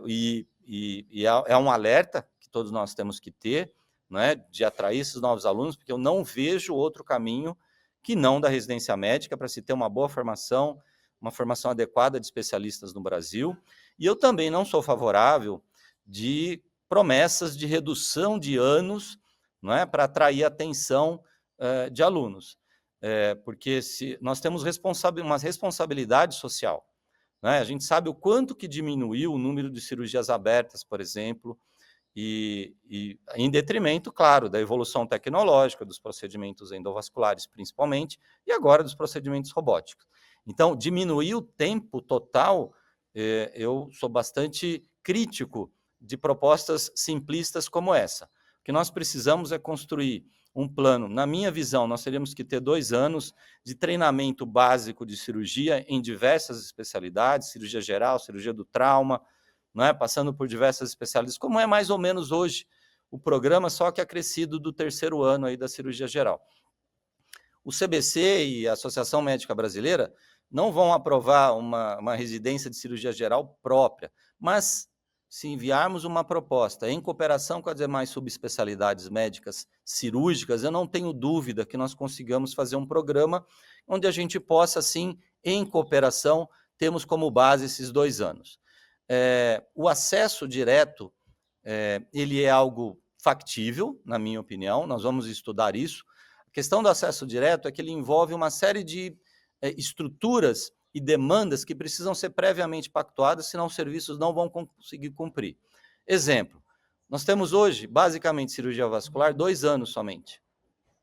um alerta que todos nós temos que ter, né, de atrair esses novos alunos, porque eu não vejo outro caminho que não da residência médica para se ter uma boa formação, uma formação adequada de especialistas no Brasil. E eu também não sou favorável de promessas de redução de anos, não é, para atrair a atenção de alunos. Porque nós temos uma responsabilidade social. Né? A gente sabe o quanto que diminuiu o número de cirurgias abertas, por exemplo, e em detrimento, claro, da evolução tecnológica, dos procedimentos endovasculares, principalmente, e agora dos procedimentos robóticos. Então, diminuir o tempo total, eu sou bastante crítico de propostas simplistas como essa. O que nós precisamos é construir um plano. Na minha visão, nós teríamos que ter 2 anos de treinamento básico de cirurgia em diversas especialidades, cirurgia geral, cirurgia do trauma, não é? Passando por diversas especialidades, como é mais ou menos hoje o programa, só que acrescido do 3º ano aí da cirurgia geral. O CBC e a Associação Médica Brasileira não vão aprovar uma residência de cirurgia geral própria, mas se enviarmos uma proposta em cooperação com as demais subespecialidades médicas cirúrgicas, eu não tenho dúvida que nós consigamos fazer um programa onde a gente possa, sim, em cooperação, temos como base esses 2 anos. O acesso direto, ele é algo factível, na minha opinião, nós vamos estudar isso. A questão do acesso direto é que ele envolve uma série de estruturas e demandas que precisam ser previamente pactuadas, senão os serviços não vão conseguir cumprir. Exemplo, nós temos hoje, basicamente, cirurgia vascular, 2 anos somente,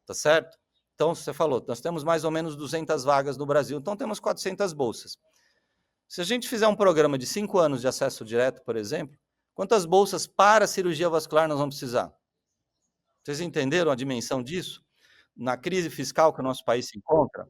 tá certo? Então, você falou, nós temos mais ou menos 200 vagas no Brasil, então temos 400 bolsas. Se a gente fizer um programa de 5 anos de acesso direto, por exemplo, quantas bolsas para cirurgia vascular nós vamos precisar? Vocês entenderam a dimensão disso? Na crise fiscal que o nosso país se encontra?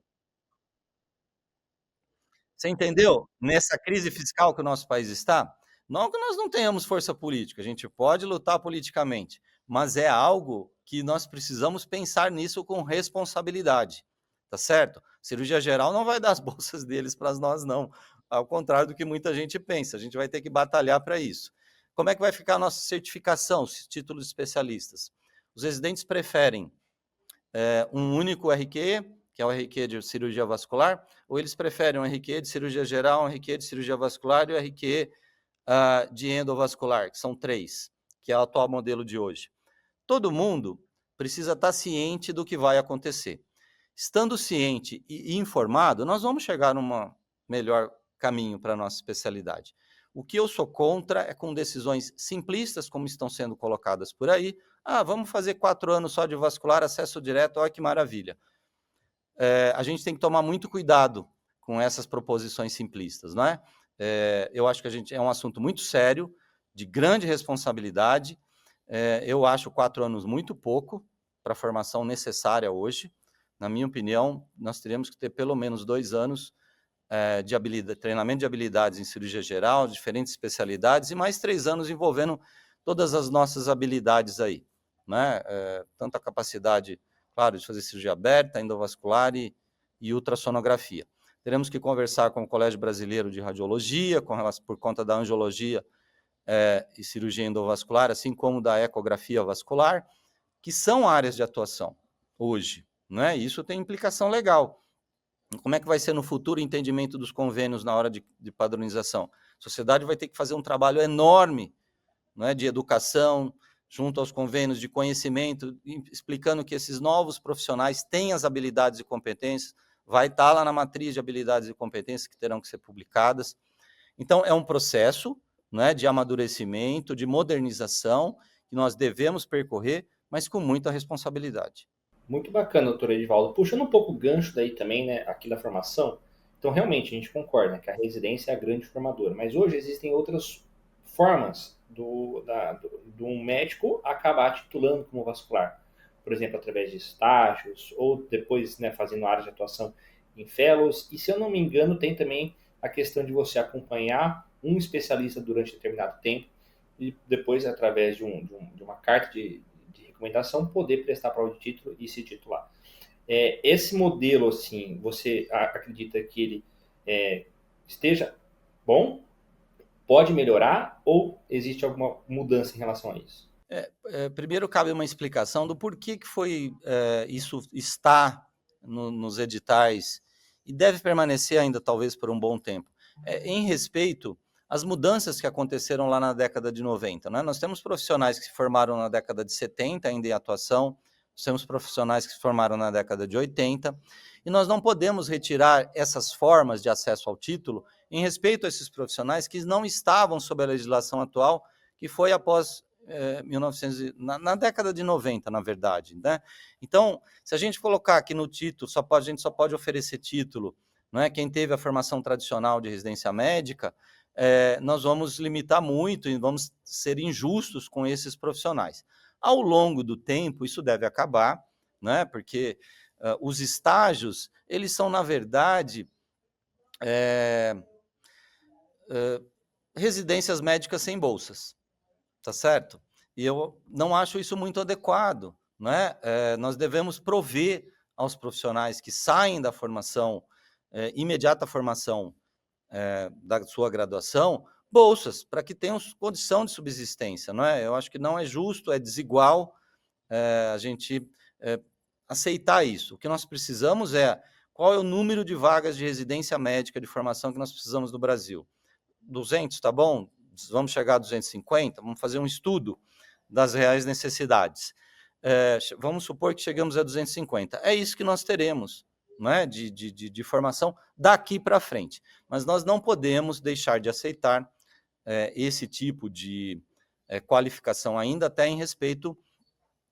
Você entendeu? Nessa crise fiscal que o nosso país está, não que nós não tenhamos força política, a gente pode lutar politicamente, mas é algo que nós precisamos pensar nisso com responsabilidade, tá certo? Cirurgia geral não vai dar as bolsas deles para nós, não. Ao contrário do que muita gente pensa, a gente vai ter que batalhar para isso. Como é que vai ficar a nossa certificação, os títulos de especialistas? Os residentes preferem um único RQ, que é o RQ de cirurgia vascular, ou eles preferem um RQ de cirurgia geral, um RQ de cirurgia vascular e o RQ de endovascular, que são 3, que é o atual modelo de hoje. Todo mundo precisa estar ciente do que vai acontecer. Estando ciente e informado, nós vamos chegar num melhor caminho para a nossa especialidade. O que eu sou contra é com decisões simplistas, como estão sendo colocadas por aí. Vamos fazer 4 anos só de vascular, acesso direto, olha que maravilha. A gente tem que tomar muito cuidado com essas proposições simplistas, não é? Eu acho que é um assunto muito sério, de grande responsabilidade. Eu acho 4 anos muito pouco para a formação necessária hoje. Na minha opinião, nós teríamos que ter pelo menos 2 anos de treinamento de habilidades em cirurgia geral, diferentes especialidades, e mais 3 anos envolvendo todas as nossas habilidades aí, né? Tanto a capacidade, claro, de fazer cirurgia aberta, endovascular e ultrassonografia. Teremos que conversar com o Colégio Brasileiro de Radiologia, por conta da angiologia e cirurgia endovascular, assim como da ecografia vascular, que são áreas de atuação hoje, né? Isso tem implicação legal. Como é que vai ser no futuro o entendimento dos convênios na hora de padronização? A sociedade vai ter que fazer um trabalho enorme, né, de educação, junto aos convênios de conhecimento, explicando que esses novos profissionais têm as habilidades e competências, vai estar lá na matriz de habilidades e competências que terão que ser publicadas. Então, é um processo, né, de amadurecimento, de modernização, que nós devemos percorrer, mas com muita responsabilidade. Muito bacana, doutor Edivaldo. Puxando um pouco o gancho daí também, né, aqui da formação, então realmente a gente concorda, né, que a residência é a grande formadora, mas hoje existem outras formas do um médico acabar titulando como vascular. Por exemplo, através de estágios, ou depois, né, fazendo área de atuação em fellows, e se eu não me engano, tem também a questão de você acompanhar um especialista durante determinado tempo, e depois, através de uma carta de recomendação, poder prestar prova de título e se titular. Esse modelo, assim, você acredita que ele esteja bom? Pode melhorar ou existe alguma mudança em relação a isso? Primeiro cabe uma explicação do porquê que isso está nos editais e deve permanecer ainda talvez por um bom tempo. Em respeito às mudanças que aconteceram lá na década de 90. Né? Nós temos profissionais que se formaram na década de 70 ainda em atuação, nós temos profissionais que se formaram na década de 80, e nós não podemos retirar essas formas de acesso ao título em respeito a esses profissionais que não estavam sob a legislação atual, que foi após 1900, na década de 90, na verdade. Né? Então, se a gente colocar aqui no título, a gente só pode oferecer título, não é? Quem teve a formação tradicional de residência médica, nós vamos limitar muito e vamos ser injustos com esses profissionais. Ao longo do tempo, isso deve acabar, né? Porque os estágios, eles são, na verdade, residências médicas sem bolsas. Tá certo? E eu não acho isso muito adequado, né? Nós devemos prover aos profissionais que saem da formação, imediata formação da sua graduação, bolsas, para que tenham condição de subsistência, não é? Eu acho que não é justo, é desigual a gente aceitar isso. O que nós precisamos qual é o número de vagas de residência médica de formação que nós precisamos no Brasil? 200, tá bom? Vamos chegar a 250? Vamos fazer um estudo das reais necessidades. Vamos supor que chegamos a 250. É isso que nós teremos, não é? de formação daqui para frente. Mas nós não podemos deixar de aceitar esse tipo de qualificação ainda, até em respeito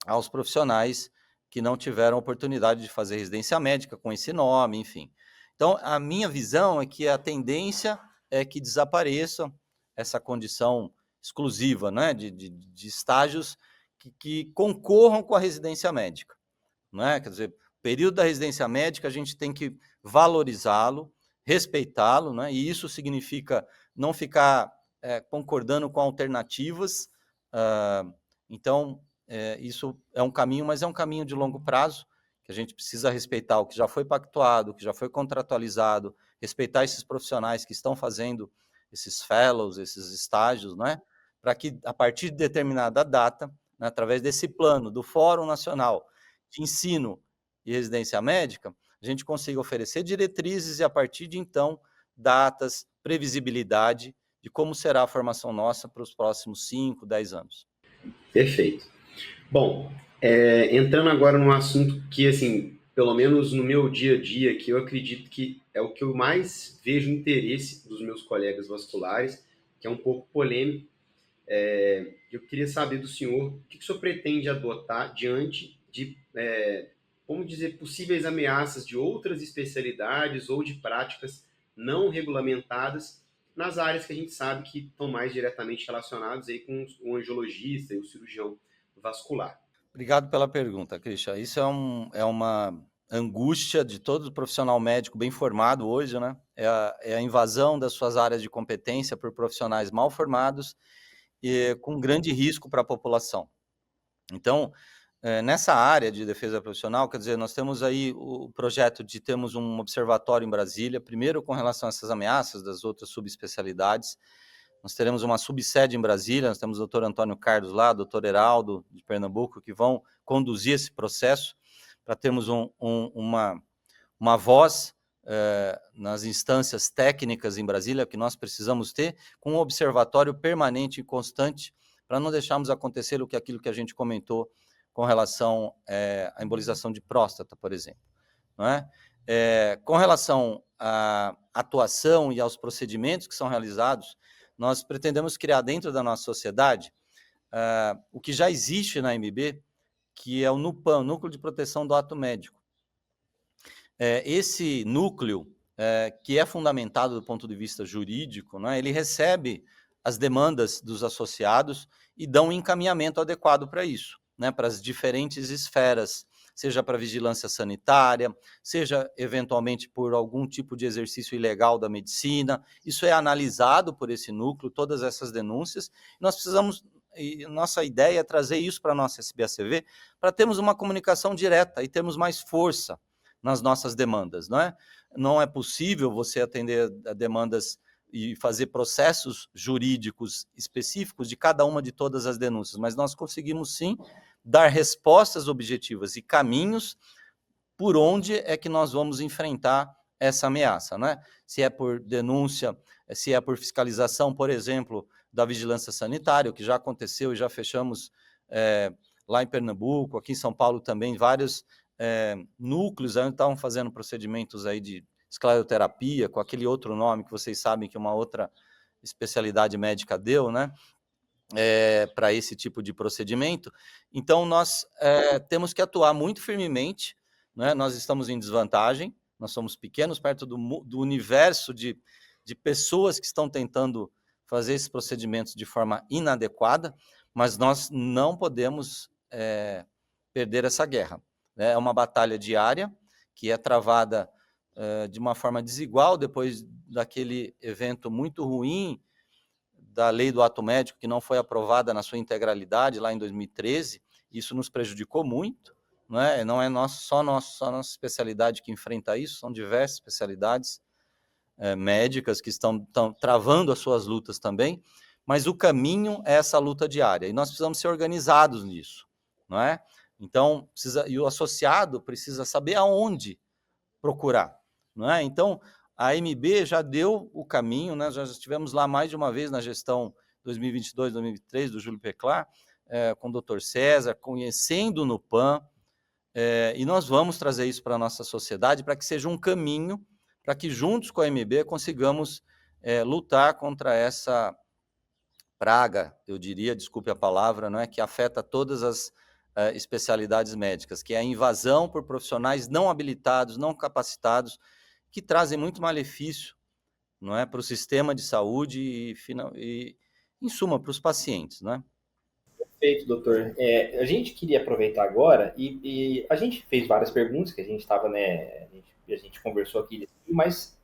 aos profissionais que não tiveram oportunidade de fazer residência médica com esse nome, enfim. Então, a minha visão é que a tendência é que desapareça essa condição exclusiva, né, de estágios que concorram com a residência médica. Né? Quer dizer, o período da residência médica a gente tem que valorizá-lo, respeitá-lo, né? E isso significa não ficar concordando com alternativas. Então, isso é um caminho, mas é um caminho de longo prazo, que a gente precisa respeitar o que já foi pactuado, o que já foi contratualizado, respeitar esses profissionais que estão fazendo esses fellows, esses estágios, né? Para que, a partir de determinada data, né, através desse plano do Fórum Nacional de Ensino e Residência Médica, a gente consiga oferecer diretrizes e, a partir de então, datas, previsibilidade de como será a formação nossa para os próximos 5, 10 anos. Perfeito. Bom, entrando agora num assunto que, assim, pelo menos no meu dia a dia, que eu acredito que é o que eu mais vejo interesse dos meus colegas vasculares, que é um pouco polêmico. Eu queria saber do senhor o que o senhor pretende adotar diante de, vamos dizer, possíveis ameaças de outras especialidades ou de práticas não regulamentadas nas áreas que a gente sabe que estão mais diretamente relacionadas aí com o angiologista e o cirurgião vascular. Obrigado pela pergunta, Christian. Isso é uma angústia de todo profissional médico bem formado hoje, né? É a invasão das suas áreas de competência por profissionais mal formados e com grande risco para a população. Então, nessa área de defesa profissional, quer dizer, nós temos aí o projeto de termos um observatório em Brasília, primeiro com relação a essas ameaças das outras subespecialidades. Nós teremos uma subsede em Brasília, nós temos o doutor Antônio Carlos lá, o doutor Heraldo, de Pernambuco, que vão conduzir esse processo para termos uma voz nas instâncias técnicas em Brasília, que nós precisamos ter, com um observatório permanente e constante, para não deixarmos acontecer aquilo que a gente comentou com relação à embolização de próstata, por exemplo. Não é? Com relação à atuação e aos procedimentos que são realizados, nós pretendemos criar dentro da nossa sociedade o que já existe na MB, que é o NUPAM, Núcleo de Proteção do Ato Médico. Esse núcleo, que é fundamentado do ponto de vista jurídico, né, ele recebe as demandas dos associados e dá um encaminhamento adequado para isso, né, para as diferentes esferas, seja para vigilância sanitária, seja eventualmente por algum tipo de exercício ilegal da medicina. Isso é analisado por esse núcleo, todas essas denúncias. Nós precisamos e nossa ideia é trazer isso para a nossa SBACV, para termos uma comunicação direta e termos mais força nas nossas demandas, não é? Não é possível você atender a demandas e fazer processos jurídicos específicos de cada uma de todas as denúncias, mas nós conseguimos sim dar respostas objetivas e caminhos por onde é que nós vamos enfrentar essa ameaça, né? Se é por denúncia, se é por fiscalização, por exemplo, da vigilância sanitária, o que já aconteceu e já fechamos lá em Pernambuco, aqui em São Paulo também, vários núcleos onde estavam fazendo procedimentos aí de escleroterapia, com aquele outro nome que vocês sabem que uma outra especialidade médica deu, né? Para esse tipo de procedimento. Então, nós temos que atuar muito firmemente, né? Nós estamos em desvantagem, nós somos pequenos perto do universo de pessoas que estão tentando fazer esses procedimentos de forma inadequada, mas nós não podemos perder essa guerra. Né? É uma batalha diária que é travada de uma forma desigual depois daquele evento muito ruim da lei do ato médico, que não foi aprovada na sua integralidade lá em 2013, isso nos prejudicou muito, não é só nossa especialidade que enfrenta isso, são diversas especialidades médicas que estão travando as suas lutas também, mas o caminho é essa luta diária, e nós precisamos ser organizados nisso, não é? Então, e o associado precisa saber aonde procurar, não é? Então, a MB já deu o caminho, né? Já estivemos lá mais de uma vez na gestão 2022-2023 do Júlio Peclar, com o Dr. César, conhecendo no PAN, e nós vamos trazer isso para a nossa sociedade para que seja um caminho, para que juntos com a MB consigamos lutar contra essa praga, eu diria, desculpe a palavra, não é, que afeta todas as especialidades médicas, que é a invasão por profissionais não habilitados, não capacitados, que trazem muito malefício, não é, para o sistema de saúde e em suma, para os pacientes, não é? Perfeito, doutor. A gente queria aproveitar agora e a gente fez várias perguntas que a gente estava, né? A gente conversou aqui, mas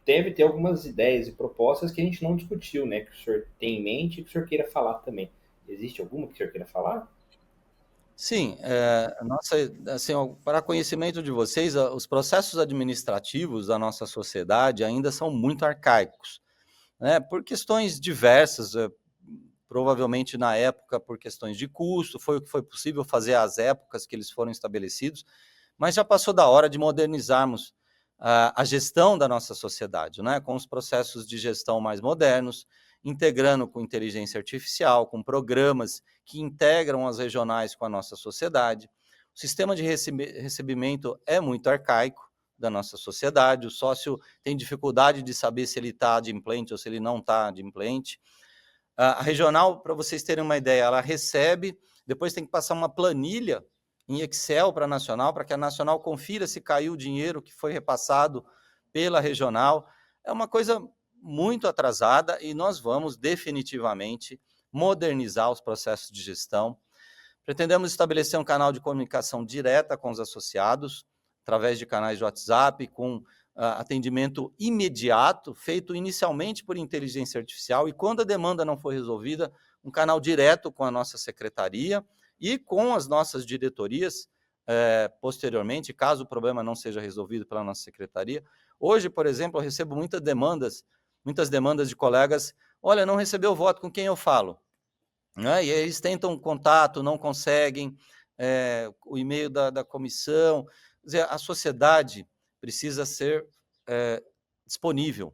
deve ter algumas ideias e propostas que a gente não discutiu, né? Que o senhor tem em mente e que o senhor queira falar também. Existe alguma que o senhor queira falar? Sim, assim, para conhecimento de vocês, os processos administrativos da nossa sociedade ainda são muito arcaicos, né? Por questões diversas, provavelmente na época por questões de custo, foi o que foi possível fazer às épocas que eles foram estabelecidos, mas já passou da hora de modernizarmos a gestão da nossa sociedade, né? Com os processos de gestão mais modernos, integrando com inteligência artificial, com programas que integram as regionais com a nossa sociedade. O sistema de recebimento é muito arcaico da nossa sociedade, o sócio tem dificuldade de saber se ele está adimplente ou se ele não está adimplente. A regional, para vocês terem uma ideia, ela recebe, depois tem que passar uma planilha em Excel para a nacional, para que a nacional confira se caiu o dinheiro que foi repassado pela regional. É uma coisa muito atrasada e nós vamos definitivamente modernizar os processos de gestão. Pretendemos estabelecer um canal de comunicação direta com os associados, através de canais de WhatsApp, com atendimento imediato, feito inicialmente por inteligência artificial, e quando a demanda não for resolvida, um canal direto com a nossa secretaria e com as nossas diretorias, posteriormente, caso o problema não seja resolvido pela nossa secretaria. Hoje, por exemplo, eu recebo muitas demandas de colegas, olha, não recebeu o voto, com quem eu falo? Né? E eles tentam contato, não conseguem, o e-mail da comissão. Quer dizer, a sociedade precisa ser disponível,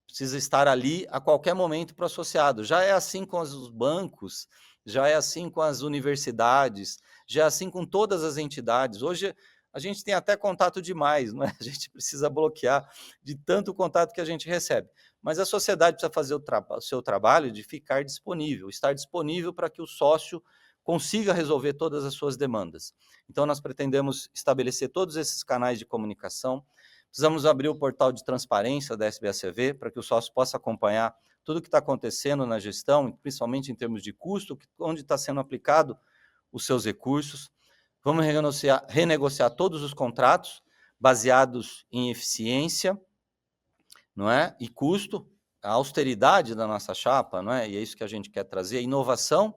precisa estar ali a qualquer momento para o associado. Já é assim com os bancos, já é assim com as universidades, já é assim com todas as entidades. Hoje a gente tem até contato demais, não é? A gente precisa bloquear de tanto contato que a gente recebe. Mas a sociedade precisa fazer o seu trabalho de ficar disponível, estar disponível para que o sócio consiga resolver todas as suas demandas. Então, nós pretendemos estabelecer todos esses canais de comunicação. Precisamos abrir o portal de transparência da SBACV para que o sócio possa acompanhar tudo o que está acontecendo na gestão, principalmente em termos de custo, onde está sendo aplicado os seus recursos. Vamos renegociar todos os contratos baseados em eficiência, não é? E custo, a austeridade da nossa chapa, não é? E é isso que a gente quer trazer, a inovação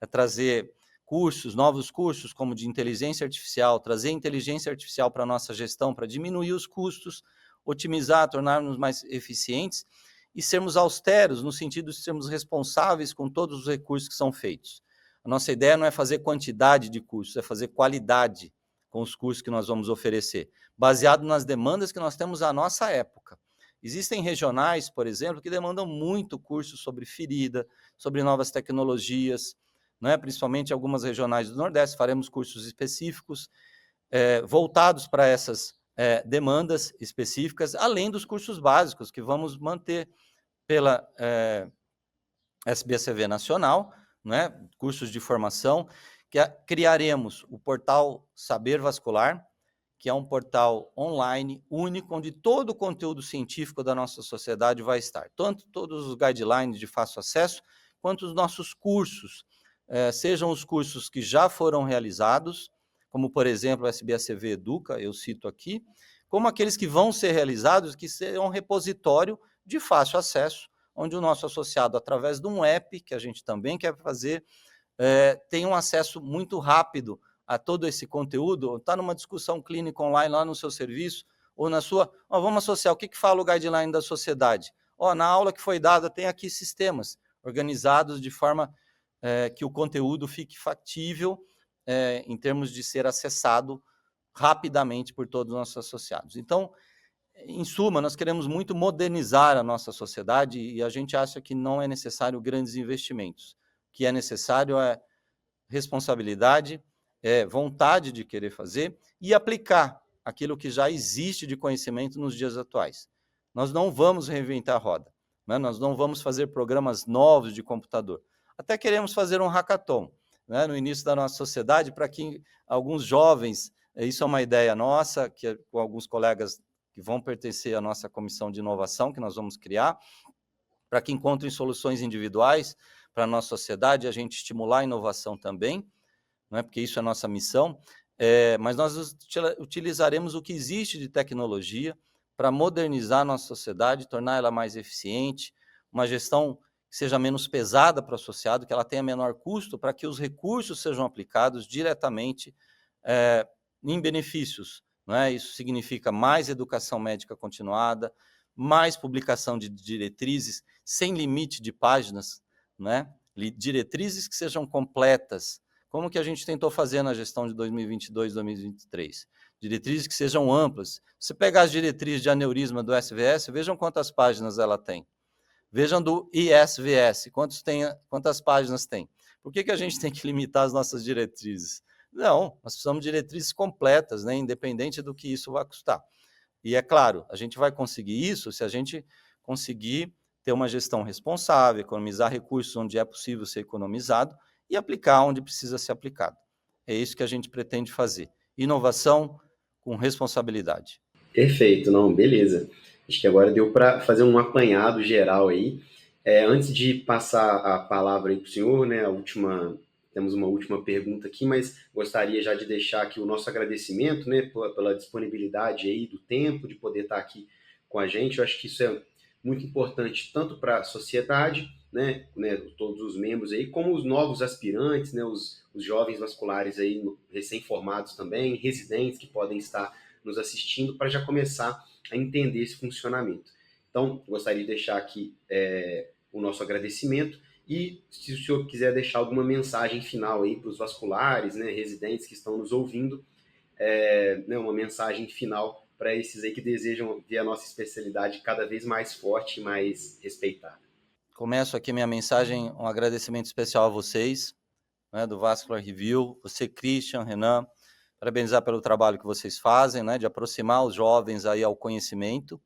é trazer cursos, novos cursos, como de inteligência artificial, trazer inteligência artificial para a nossa gestão, para diminuir os custos, otimizar, tornar-nos mais eficientes e sermos austeros, no sentido de sermos responsáveis com todos os recursos que são feitos. A nossa ideia não é fazer quantidade de cursos, é fazer qualidade com os cursos que nós vamos oferecer, baseado nas demandas que nós temos à nossa época. Existem regionais, por exemplo, que demandam muito curso sobre ferida, sobre novas tecnologias, né? Principalmente algumas regionais do Nordeste, faremos cursos específicos, voltados para essas demandas específicas, além dos cursos básicos que vamos manter pela SBACV Nacional, né? Cursos de formação, que criaremos o portal Saber Vascular, que é um portal online único, onde todo o conteúdo científico da nossa sociedade vai estar. Tanto todos os guidelines de fácil acesso, quanto os nossos cursos, sejam os cursos que já foram realizados, como, por exemplo, o SBACV Educa, eu cito aqui, como aqueles que vão ser realizados, que serão um repositório de fácil acesso, onde o nosso associado, através de um app, que a gente também quer fazer, tem um acesso muito rápido a todo esse conteúdo, está numa discussão clínica online lá no seu serviço, ou na sua, vamos associar, o que fala o guideline da sociedade? Na aula que foi dada tem aqui sistemas organizados de forma que o conteúdo fique factível em termos de ser acessado rapidamente por todos os nossos associados. Então, em suma, nós queremos muito modernizar a nossa sociedade e a gente acha que não é necessário grandes investimentos. O que é necessário é responsabilidade, vontade de querer fazer e aplicar aquilo que já existe de conhecimento nos dias atuais. Nós não vamos reinventar a roda, né? Nós não vamos fazer programas novos de computador. Até queremos fazer um hackathon, né, no início da nossa sociedade, para que alguns jovens, isso é uma ideia nossa, que com alguns colegas que vão pertencer à nossa comissão de inovação, que nós vamos criar, para que encontrem soluções individuais para a nossa sociedade, a gente estimular a inovação também, né, porque isso é a nossa missão, mas nós utilizaremos o que existe de tecnologia para modernizar a nossa sociedade, tornar ela mais eficiente, uma gestão que seja menos pesada para o associado, que ela tenha menor custo, para que os recursos sejam aplicados diretamente em benefícios. Né? Isso significa mais educação médica continuada, mais publicação de diretrizes sem limite de páginas, né? Diretrizes que sejam completas, como que a gente tentou fazer na gestão de 2022, 2023. Diretrizes que sejam amplas. Se pegar as diretrizes de aneurisma do SVS, vejam quantas páginas ela tem. Vejam do ISVS, quantas páginas tem. Por que a gente tem que limitar as nossas diretrizes? Não, nós precisamos de diretrizes completas, né, independente do que isso vai custar. E é claro, a gente vai conseguir isso se a gente conseguir ter uma gestão responsável, economizar recursos onde é possível ser economizado e aplicar onde precisa ser aplicado. É isso que a gente pretende fazer. Inovação com responsabilidade. Perfeito, não, beleza. Acho que agora deu para fazer um apanhado geral aí. Antes de passar a palavra aí para o senhor, né, temos uma última pergunta aqui, mas gostaria já de deixar aqui o nosso agradecimento, né, pela disponibilidade aí do tempo, de poder estar aqui com a gente. Eu acho que isso é muito importante tanto para a sociedade, né, todos os membros aí, como os novos aspirantes, né, os jovens vasculares aí recém-formados também, residentes que podem estar nos assistindo para já começar a entender esse funcionamento. Então, gostaria de deixar aqui o nosso agradecimento e se o senhor quiser deixar alguma mensagem final aí para os vasculares, né, residentes que estão nos ouvindo, uma mensagem final para esses aí que desejam ver a nossa especialidade cada vez mais forte e mais respeitada. Começo aqui minha mensagem, um agradecimento especial a vocês, né, do Vascular Review, você, Christian, Renan, parabenizar pelo trabalho que vocês fazem, né, de aproximar os jovens aí ao conhecimento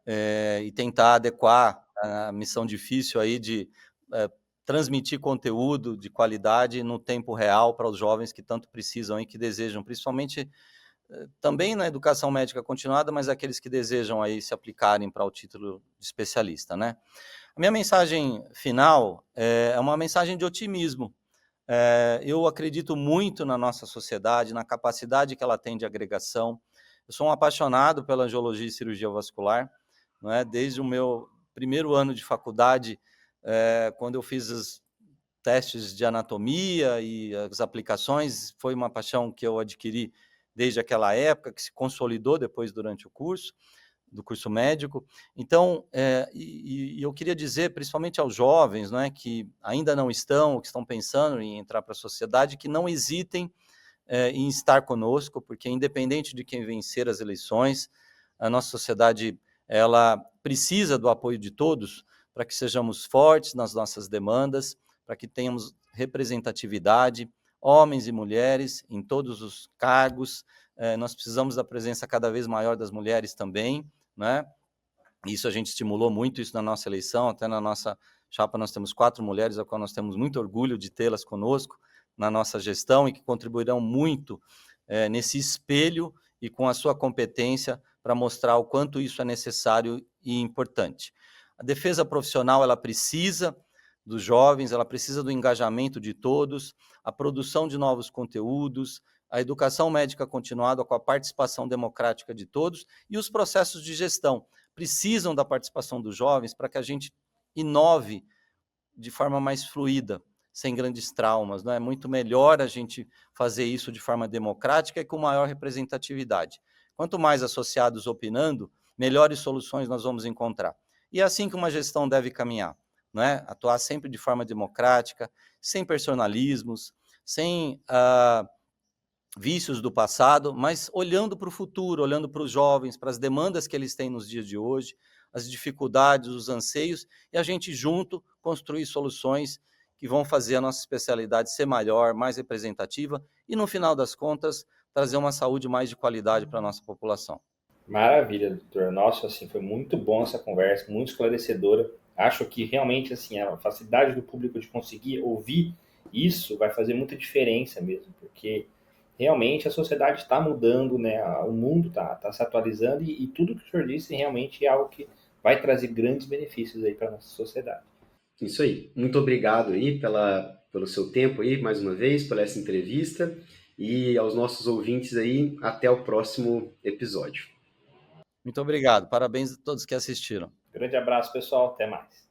e tentar adequar a missão difícil aí de transmitir conteúdo de qualidade no tempo real para os jovens que tanto precisam e que desejam, principalmente também na educação médica continuada, mas aqueles que desejam aí se aplicarem para o título de especialista, né? A minha mensagem final é uma mensagem de otimismo. Eu acredito muito na nossa sociedade, na capacidade que ela tem de agregação. Eu sou um apaixonado pela angiologia e cirurgia vascular, não é? Desde o meu primeiro ano de faculdade, quando eu fiz testes de anatomia e as aplicações, foi uma paixão que eu adquiri desde aquela época, que se consolidou depois durante o curso, do curso médico. Então, eu queria dizer, principalmente aos jovens, né, que ainda não estão, ou que estão pensando em entrar para a sociedade, que não hesitem em estar conosco, porque independente de quem vencer as eleições, a nossa sociedade ela precisa do apoio de todos para que sejamos fortes nas nossas demandas, para que tenhamos representatividade, homens e mulheres em todos os cargos. Nós precisamos da presença cada vez maior das mulheres também, né? Isso a gente estimulou muito isso na nossa eleição, até na nossa chapa nós temos 4 mulheres, a qual nós temos muito orgulho de tê-las conosco na nossa gestão e que contribuirão muito nesse espelho e com a sua competência para mostrar o quanto isso é necessário e importante. A defesa profissional, ela precisa dos jovens, ela precisa do engajamento de todos, a produção de novos conteúdos, a educação médica continuada com a participação democrática de todos e os processos de gestão precisam da participação dos jovens para que a gente inove de forma mais fluida, sem grandes traumas. Não é muito melhor a gente fazer isso de forma democrática e com maior representatividade. Quanto mais associados opinando, melhores soluções nós vamos encontrar. E é assim que uma gestão deve caminhar, não é? Atuar sempre de forma democrática, sem personalismos, sem vícios do passado, mas olhando para o futuro, olhando para os jovens, para as demandas que eles têm nos dias de hoje, as dificuldades, os anseios, e a gente junto construir soluções que vão fazer a nossa especialidade ser maior, mais representativa e, no final das contas, trazer uma saúde mais de qualidade para a nossa população. Maravilha, doutor. Nossa, assim, foi muito bom essa conversa, muito esclarecedora. Acho que realmente assim, a facilidade do público de conseguir ouvir isso vai fazer muita diferença mesmo, porque realmente a sociedade está mudando, né? O mundo está se atualizando e tudo que o senhor disse realmente é algo que vai trazer grandes benefícios aí para a nossa sociedade. Isso aí. Muito obrigado aí pelo seu tempo aí, mais uma vez, por essa entrevista. E aos nossos ouvintes aí, até o próximo episódio. Muito obrigado. Parabéns a todos que assistiram. Grande abraço, pessoal. Até mais.